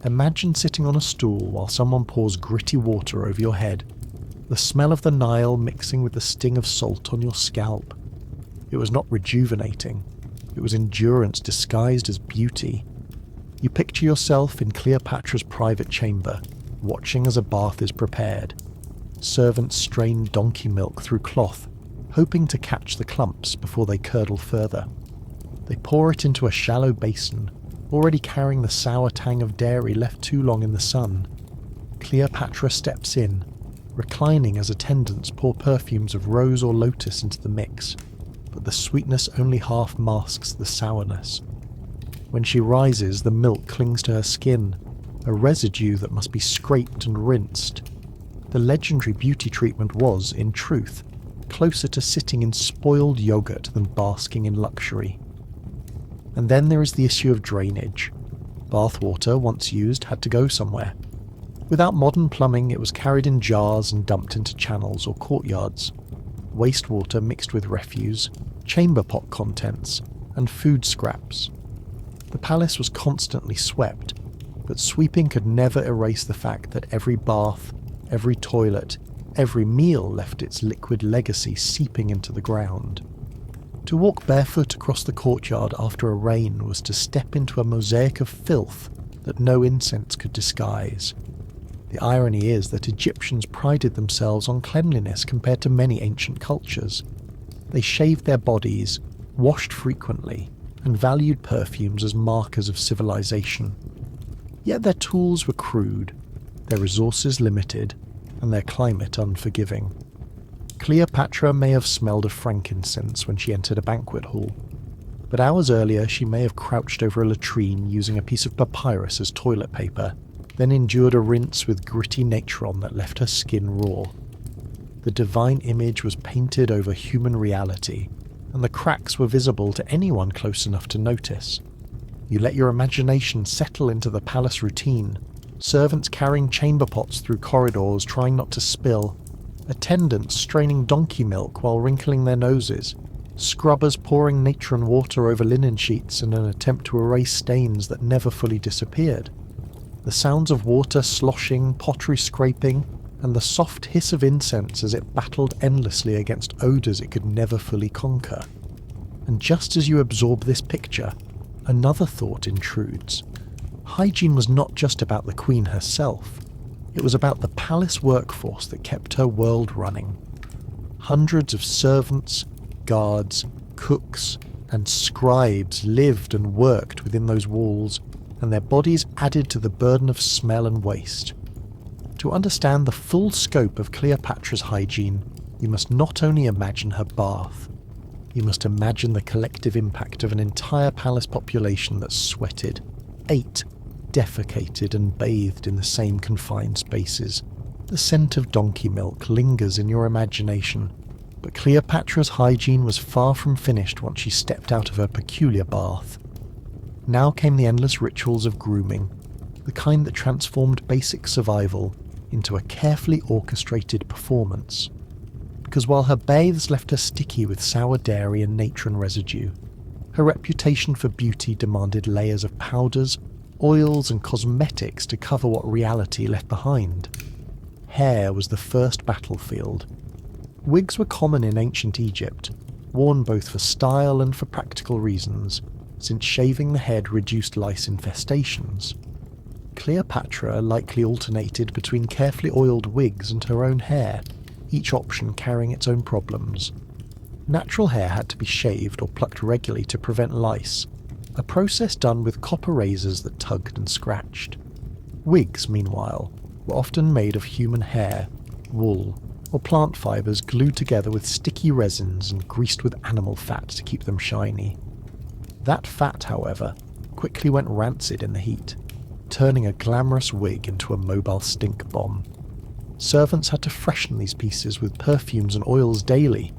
Imagine sitting on a stool while someone pours gritty water over your head, the smell of the Nile mixing with the sting of salt on your scalp. It was not rejuvenating. It was endurance disguised as beauty. You picture yourself in Cleopatra's private chamber, watching as a bath is prepared. Servants strain donkey milk through cloth, hoping to catch the clumps before they curdle further. They pour it into a shallow basin, already carrying the sour tang of dairy left too long in the sun. Cleopatra steps in, reclining as attendants pour perfumes of rose or lotus into the mix, but the sweetness only half masks the sourness. When she rises, the milk clings to her skin, a residue that must be scraped and rinsed. The legendary beauty treatment was, in truth, closer to sitting in spoiled yogurt than basking in luxury. And then there is the issue of drainage. Bathwater, once used, had to go somewhere. Without modern plumbing, it was carried in jars and dumped into channels or courtyards. Wastewater mixed with refuse, chamber pot contents, and food scraps. The palace was constantly swept, but sweeping could never erase the fact that every bath, every toilet, every meal left its liquid legacy seeping into the ground. To walk barefoot across the courtyard after a rain was to step into a mosaic of filth that no incense could disguise. The irony is that Egyptians prided themselves on cleanliness compared to many ancient cultures. They shaved their bodies, washed frequently, and valued perfumes as markers of civilization. Yet their tools were crude, their resources limited, and their climate unforgiving. Cleopatra may have smelled of frankincense when she entered a banquet hall, but hours earlier she may have crouched over a latrine using a piece of papyrus as toilet paper, then endured a rinse with gritty natron that left her skin raw. The divine image was painted over human reality, and the cracks were visible to anyone close enough to notice. You let your imagination settle into the palace routine, servants carrying chamber pots through corridors trying not to spill, attendants straining donkey milk while wrinkling their noses, scrubbers pouring natron water over linen sheets in an attempt to erase stains that never fully disappeared. The sounds of water sloshing, pottery scraping, and the soft hiss of incense as it battled endlessly against odours it could never fully conquer. And just as you absorb this picture, another thought intrudes. Hygiene was not just about the queen herself. It was about the palace workforce that kept her world running. Hundreds of servants, guards, cooks, and scribes lived and worked within those walls, and their bodies added to the burden of smell and waste. To understand the full scope of Cleopatra's hygiene, you must not only imagine her bath, you must imagine the collective impact of an entire palace population that sweated, ate, defecated and bathed in the same confined spaces. The scent of donkey milk lingers in your imagination, but Cleopatra's hygiene was far from finished once she stepped out of her peculiar bath. Now came the endless rituals of grooming, the kind that transformed basic survival into a carefully orchestrated performance. Because while her bathes left her sticky with sour dairy and natron residue, her reputation for beauty demanded layers of powders, oils and cosmetics to cover what reality left behind. Hair was the first battlefield. Wigs were common in ancient Egypt, worn both for style and for practical reasons, since shaving the head reduced lice infestations. Cleopatra likely alternated between carefully oiled wigs and her own hair, each option carrying its own problems. Natural hair had to be shaved or plucked regularly to prevent lice, a process done with copper razors that tugged and scratched. Wigs, meanwhile, were often made of human hair, wool, or plant fibres glued together with sticky resins and greased with animal fat to keep them shiny. That fat, however, quickly went rancid in the heat, turning a glamorous wig into a mobile stink bomb. Servants had to freshen these pieces with perfumes and oils daily,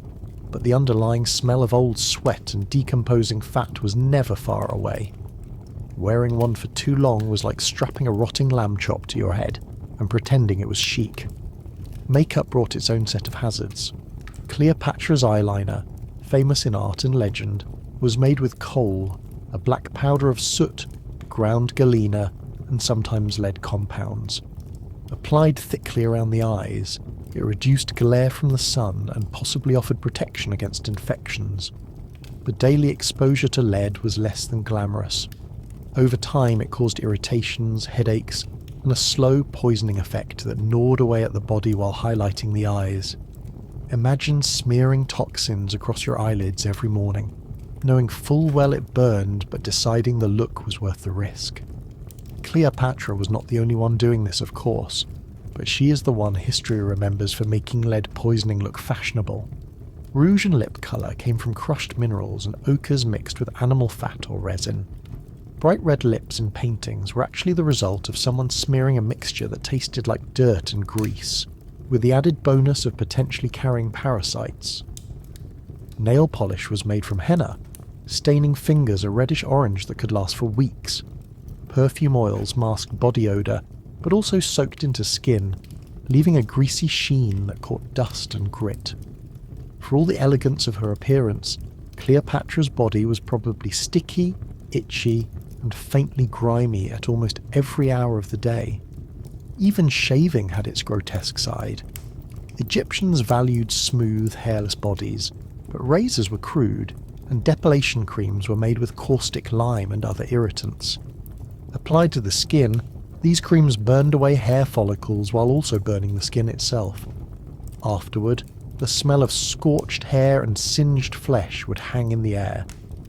but the underlying smell of old sweat and decomposing fat was never far away. Wearing one for too long was like strapping a rotting lamb chop to your head and pretending it was chic. Makeup brought its own set of hazards. Cleopatra's eyeliner, famous in art and legend, was made with coal, a black powder of soot, ground galena, and sometimes lead compounds. Applied thickly around the eyes, it reduced glare from the sun and possibly offered protection against infections. But daily exposure to lead was less than glamorous. Over time it caused irritations, headaches, and a slow poisoning effect that gnawed away at the body while highlighting the eyes. Imagine smearing toxins across your eyelids every morning, knowing full well it burned but deciding the look was worth the risk. Cleopatra was not the only one doing this, of course, but she is the one history remembers for making lead poisoning look fashionable. Rouge and lip colour came from crushed minerals and ochres mixed with animal fat or resin. Bright red lips in paintings were actually the result of someone smearing a mixture that tasted like dirt and grease, with the added bonus of potentially carrying parasites. Nail polish was made from henna, staining fingers a reddish orange that could last for weeks. Perfume oils masked body odour, but also soaked into skin, leaving a greasy sheen that caught dust and grit. For all the elegance of her appearance, Cleopatra's body was probably sticky, itchy, and faintly grimy at almost every hour of the day. Even shaving had its grotesque side. Egyptians valued smooth, hairless bodies, but razors were crude, and depilation creams were made with caustic lime and other irritants. Applied to the skin, these creams burned away hair follicles while also burning the skin itself. Afterward, the smell of scorched hair and singed flesh would hang in the air,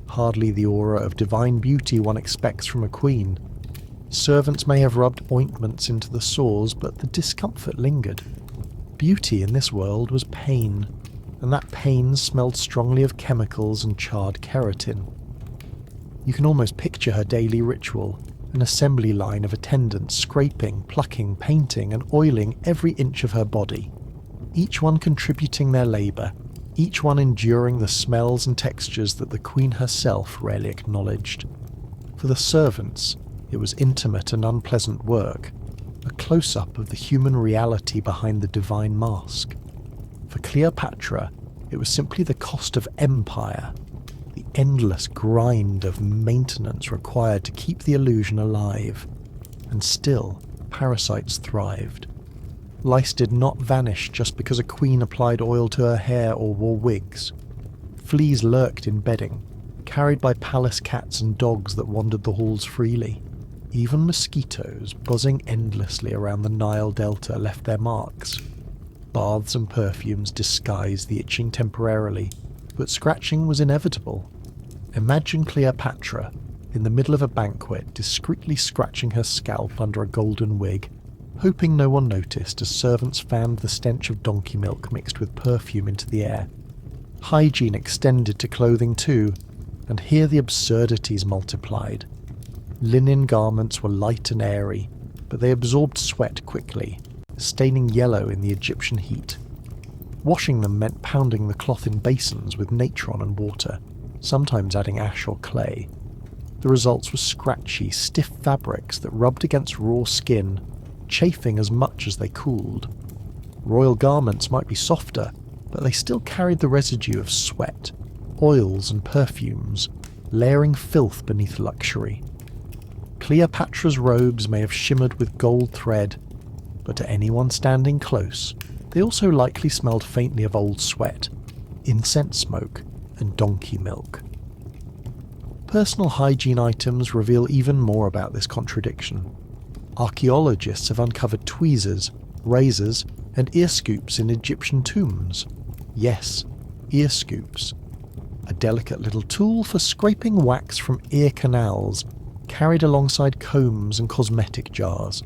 hardly the aura of divine beauty one expects from a queen. Servants may have rubbed ointments into the sores, but the discomfort lingered. Beauty in this world was pain, and that pain smelled strongly of chemicals and charred keratin. You can almost picture her daily ritual, an assembly line of attendants scraping, plucking, painting, and oiling every inch of her body, each one contributing their labour, each one enduring the smells and textures that the queen herself rarely acknowledged. For the servants, it was intimate and unpleasant work, a close-up of the human reality behind the divine mask. For Cleopatra, it was simply the cost of empire, the endless grind of maintenance required to keep the illusion alive. And still, parasites thrived. Lice did not vanish just because a queen applied oil to her hair or wore wigs. Fleas lurked in bedding, carried by palace cats and dogs that wandered the halls freely. Even mosquitoes, buzzing endlessly around the Nile Delta, left their marks. Baths and perfumes disguised the itching temporarily, but scratching was inevitable. Imagine Cleopatra, in the middle of a banquet, discreetly scratching her scalp under a golden wig, hoping no one noticed as servants fanned the stench of donkey milk mixed with perfume into the air. Hygiene extended to clothing too, and here the absurdities multiplied. Linen garments were light and airy, but they absorbed sweat quickly, staining yellow in the Egyptian heat. Washing them meant pounding the cloth in basins with natron and water, sometimes adding ash or clay. The results were scratchy, stiff fabrics that rubbed against raw skin, chafing as much as they cooled. Royal garments might be softer, but they still carried the residue of sweat, oils and perfumes, layering filth beneath luxury. Cleopatra's robes may have shimmered with gold thread, but to anyone standing close, they also likely smelled faintly of old sweat, incense smoke, and donkey milk. Personal hygiene items reveal even more about this contradiction. Archaeologists have uncovered tweezers, razors, and ear scoops in Egyptian tombs. Yes, ear scoops. A delicate little tool for scraping wax from ear canals, carried alongside combs and cosmetic jars.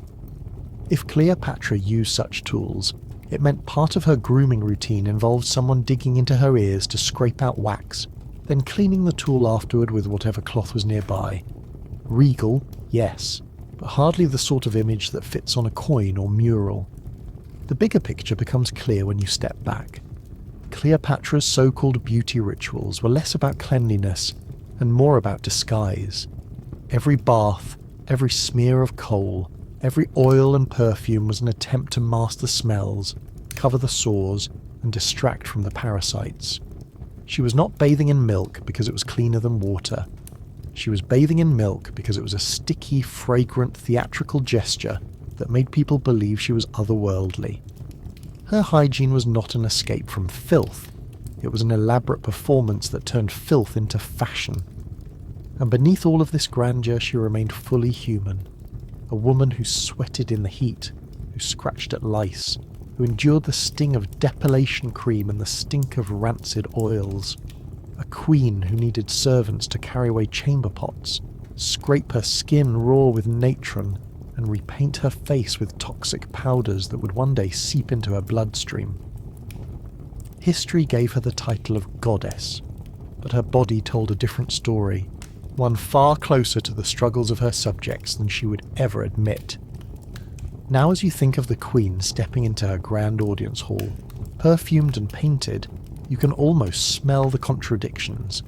If Cleopatra used such tools, It meant part of her grooming routine involved someone digging into her ears to scrape out wax, then cleaning the tool afterward with whatever cloth was nearby. Regal, yes, but hardly the sort of image that fits on a coin or mural. The bigger picture becomes clear when you step back. Cleopatra's so-called beauty rituals were less about cleanliness and more about disguise. Every bath, every smear of kohl, every oil and perfume was an attempt to mask the smells, cover the sores, and distract from the parasites. She was not bathing in milk because it was cleaner than water. She was bathing in milk because it was a sticky, fragrant, theatrical gesture that made people believe she was otherworldly. Her hygiene was not an escape from filth. It was an elaborate performance that turned filth into fashion. And beneath all of this grandeur, she remained fully human. A woman who sweated in the heat, who scratched at lice, who endured the sting of depilation cream and the stink of rancid oils. A queen who needed servants to carry away chamber pots, scrape her skin raw with natron, and repaint her face with toxic powders that would one day seep into her bloodstream. History gave her the title of goddess, but her body told a different story, one far closer to the struggles of her subjects than she would ever admit. Now as you think of the queen stepping into her grand audience hall, perfumed and painted, you can almost smell the contradictions.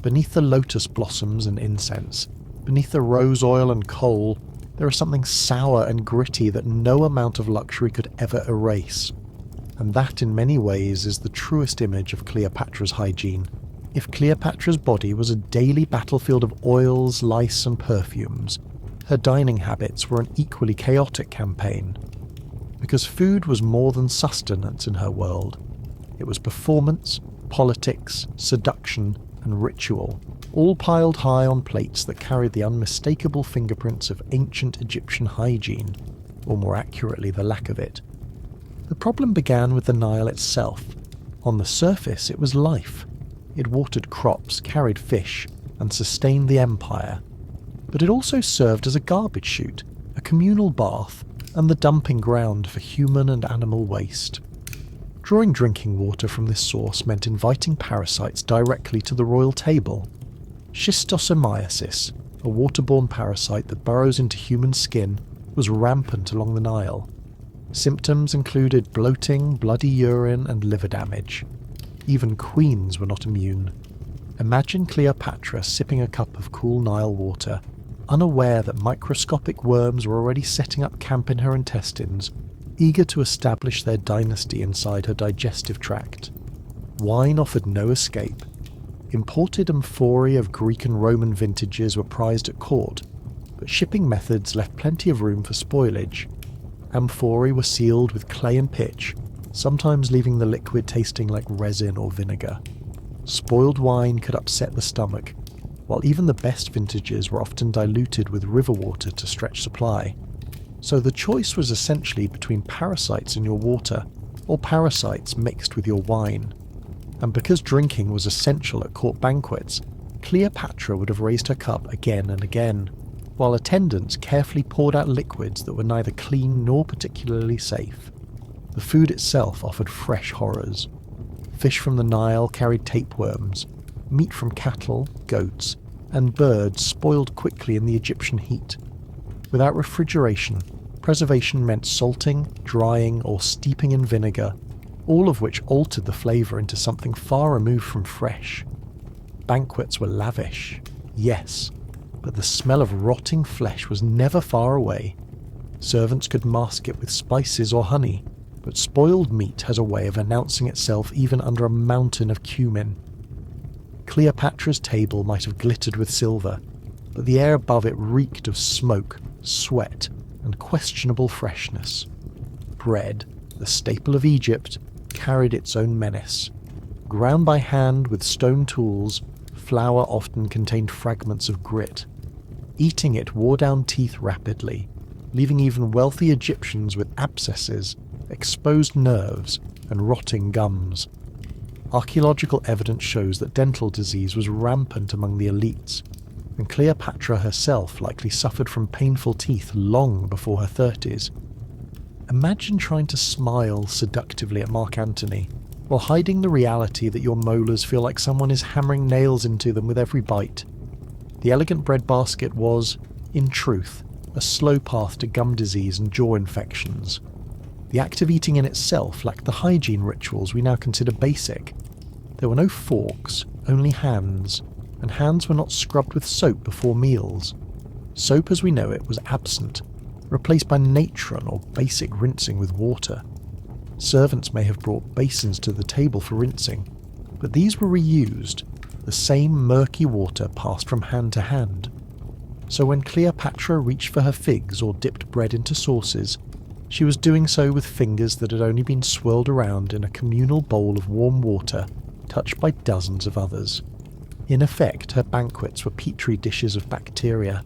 Beneath the lotus blossoms and incense, beneath the rose oil and kohl, there is something sour and gritty that no amount of luxury could ever erase. And that in many ways is the truest image of Cleopatra's hygiene. If Cleopatra's body was a daily battlefield of oils, lice and perfumes, her dining habits were an equally chaotic campaign. Because food was more than sustenance in her world. It was performance, politics, seduction and ritual, all piled high on plates that carried the unmistakable fingerprints of ancient Egyptian hygiene, or more accurately the lack of it. The problem began with the Nile itself. On the surface it was life. It watered crops, carried fish, and sustained the empire. But it also served as a garbage chute, a communal bath, and the dumping ground for human and animal waste. Drawing drinking water from this source meant inviting parasites directly to the royal table. Schistosomiasis, a waterborne parasite that burrows into human skin, was rampant along the Nile. Symptoms included bloating, bloody urine, and liver damage. Even queens were not immune. Imagine Cleopatra sipping a cup of cool Nile water, unaware that microscopic worms were already setting up camp in her intestines, eager to establish their dynasty inside her digestive tract. Wine offered no escape. Imported amphorae of Greek and Roman vintages were prized at court, but shipping methods left plenty of room for spoilage. Amphorae were sealed with clay and pitch, sometimes leaving the liquid tasting like resin or vinegar. Spoiled wine could upset the stomach, while even the best vintages were often diluted with river water to stretch supply. So the choice was essentially between parasites in your water or parasites mixed with your wine. And because drinking was essential at court banquets, Cleopatra would have raised her cup again and again, while attendants carefully poured out liquids that were neither clean nor particularly safe. The food itself offered fresh horrors. Fish from the Nile carried tapeworms, meat from cattle, goats, and birds spoiled quickly in the Egyptian heat. Without refrigeration, preservation meant salting, drying, or steeping in vinegar, all of which altered the flavour into something far removed from fresh. Banquets were lavish, yes, but the smell of rotting flesh was never far away. Servants could mask it with spices or honey, but spoiled meat has a way of announcing itself even under a mountain of cumin. Cleopatra's table might have glittered with silver, but the air above it reeked of smoke, sweat, and questionable freshness. Bread, the staple of Egypt, carried its own menace. Ground by hand with stone tools, flour often contained fragments of grit. Eating it wore down teeth rapidly, leaving even wealthy Egyptians with abscesses, exposed nerves, and rotting gums. Archaeological evidence shows that dental disease was rampant among the elites, and Cleopatra herself likely suffered from painful teeth long before her 30s. Imagine trying to smile seductively at Mark Antony, while hiding the reality that your molars feel like someone is hammering nails into them with every bite. The elegant bread basket was, in truth, a slow path to gum disease and jaw infections. The act of eating in itself lacked the hygiene rituals we now consider basic. There were no forks, only hands, and hands were not scrubbed with soap before meals. Soap as we know it was absent, replaced by natron or basic rinsing with water. Servants may have brought basins to the table for rinsing, but these were reused, the same murky water passed from hand to hand. So when Cleopatra reached for her figs or dipped bread into sauces, she was doing so with fingers that had only been swirled around in a communal bowl of warm water, touched by dozens of others. In effect, her banquets were petri dishes of bacteria,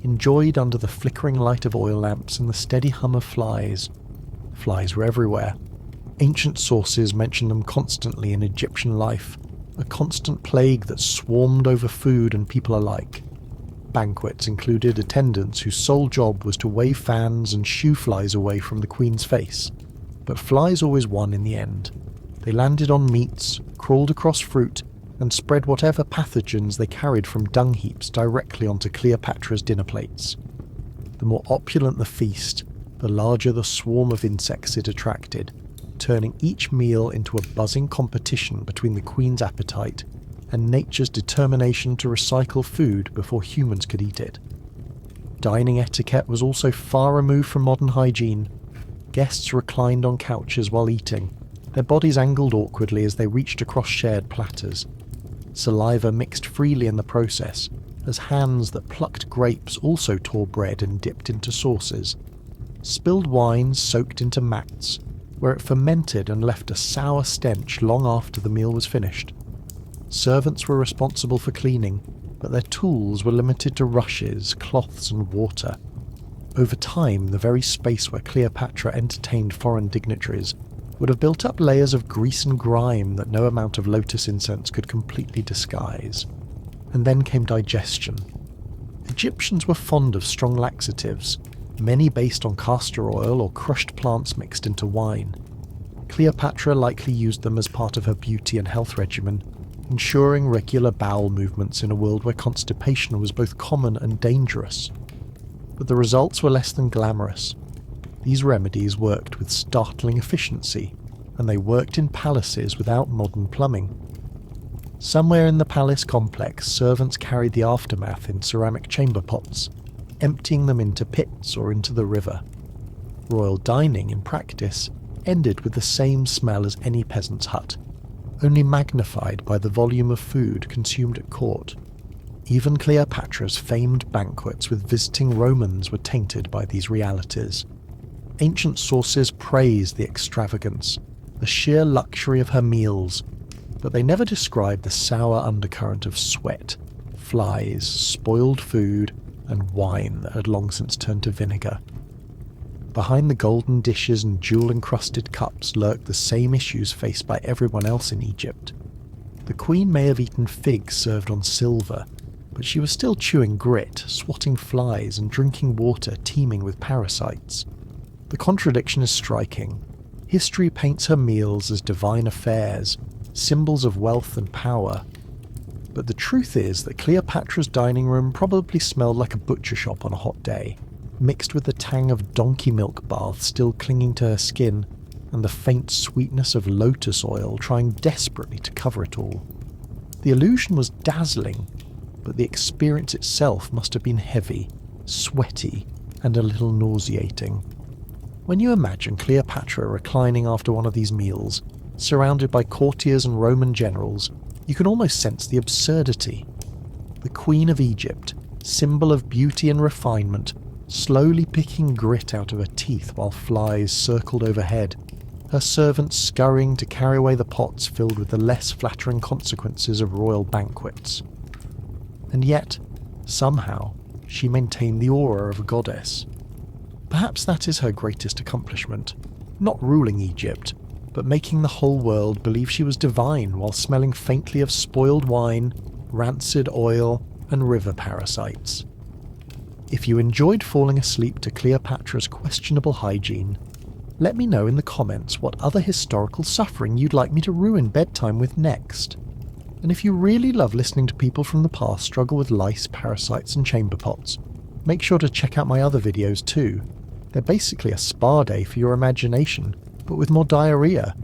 enjoyed under the flickering light of oil lamps and the steady hum of flies. Flies were everywhere. Ancient sources mention them constantly in Egyptian life, a constant plague that swarmed over food and people alike. Banquets included attendants whose sole job was to wave fans and shoo flies away from the queen's face. But flies always won in the end. They landed on meats, crawled across fruit, and spread whatever pathogens they carried from dung heaps directly onto Cleopatra's dinner plates. The more opulent the feast, the larger the swarm of insects it attracted, turning each meal into a buzzing competition between the queen's appetite and nature's determination to recycle food before humans could eat it. Dining etiquette was also far removed from modern hygiene. Guests reclined on couches while eating, their bodies angled awkwardly as they reached across shared platters. Saliva mixed freely in the process, as hands that plucked grapes also tore bread and dipped into sauces. Spilled wine soaked into mats, where it fermented and left a sour stench long after the meal was finished. Servants were responsible for cleaning, but their tools were limited to rushes, cloths and water. Over time, the very space where Cleopatra entertained foreign dignitaries would have built up layers of grease and grime that no amount of lotus incense could completely disguise. And then came digestion. Egyptians were fond of strong laxatives, many based on castor oil or crushed plants mixed into wine. Cleopatra likely used them as part of her beauty and health regimen, ensuring regular bowel movements in a world where constipation was both common and dangerous. But the results were less than glamorous. These remedies worked with startling efficiency, and they worked in palaces without modern plumbing. Somewhere in the palace complex, servants carried the aftermath in ceramic chamber pots, emptying them into pits or into the river. Royal dining, in practice, ended with the same smell as any peasant's hut, only magnified by the volume of food consumed at court. Even Cleopatra's famed banquets with visiting Romans were tainted by these realities. Ancient sources praise the extravagance, the sheer luxury of her meals, but they never describe the sour undercurrent of sweat, flies, spoiled food, and wine that had long since turned to vinegar. Behind the golden dishes and jewel-encrusted cups lurked the same issues faced by everyone else in Egypt. The queen may have eaten figs served on silver, but she was still chewing grit, swatting flies, and drinking water teeming with parasites. The contradiction is striking. History paints her meals as divine affairs, symbols of wealth and power. But the truth is that Cleopatra's dining room probably smelled like a butcher shop on a hot day, mixed with the tang of donkey milk bath still clinging to her skin, and the faint sweetness of lotus oil trying desperately to cover it all. The illusion was dazzling, but the experience itself must have been heavy, sweaty, and a little nauseating. When you imagine Cleopatra reclining after one of these meals, surrounded by courtiers and Roman generals, you can almost sense the absurdity. The Queen of Egypt, symbol of beauty and refinement, slowly picking grit out of her teeth while flies circled overhead, her servants scurrying to carry away the pots filled with the less flattering consequences of royal banquets. And yet, somehow, she maintained the aura of a goddess. Perhaps that is her greatest accomplishment, not ruling Egypt, but making the whole world believe she was divine while smelling faintly of spoiled wine, rancid oil, and river parasites. If you enjoyed falling asleep to Cleopatra's questionable hygiene, Let me know in the comments what other historical suffering you'd like me to ruin bedtime with next. And if you really love listening to people from the past struggle with lice, parasites and chamber pots, make sure to check out my other videos too. They're basically a spa day for your imagination, but with more diarrhea,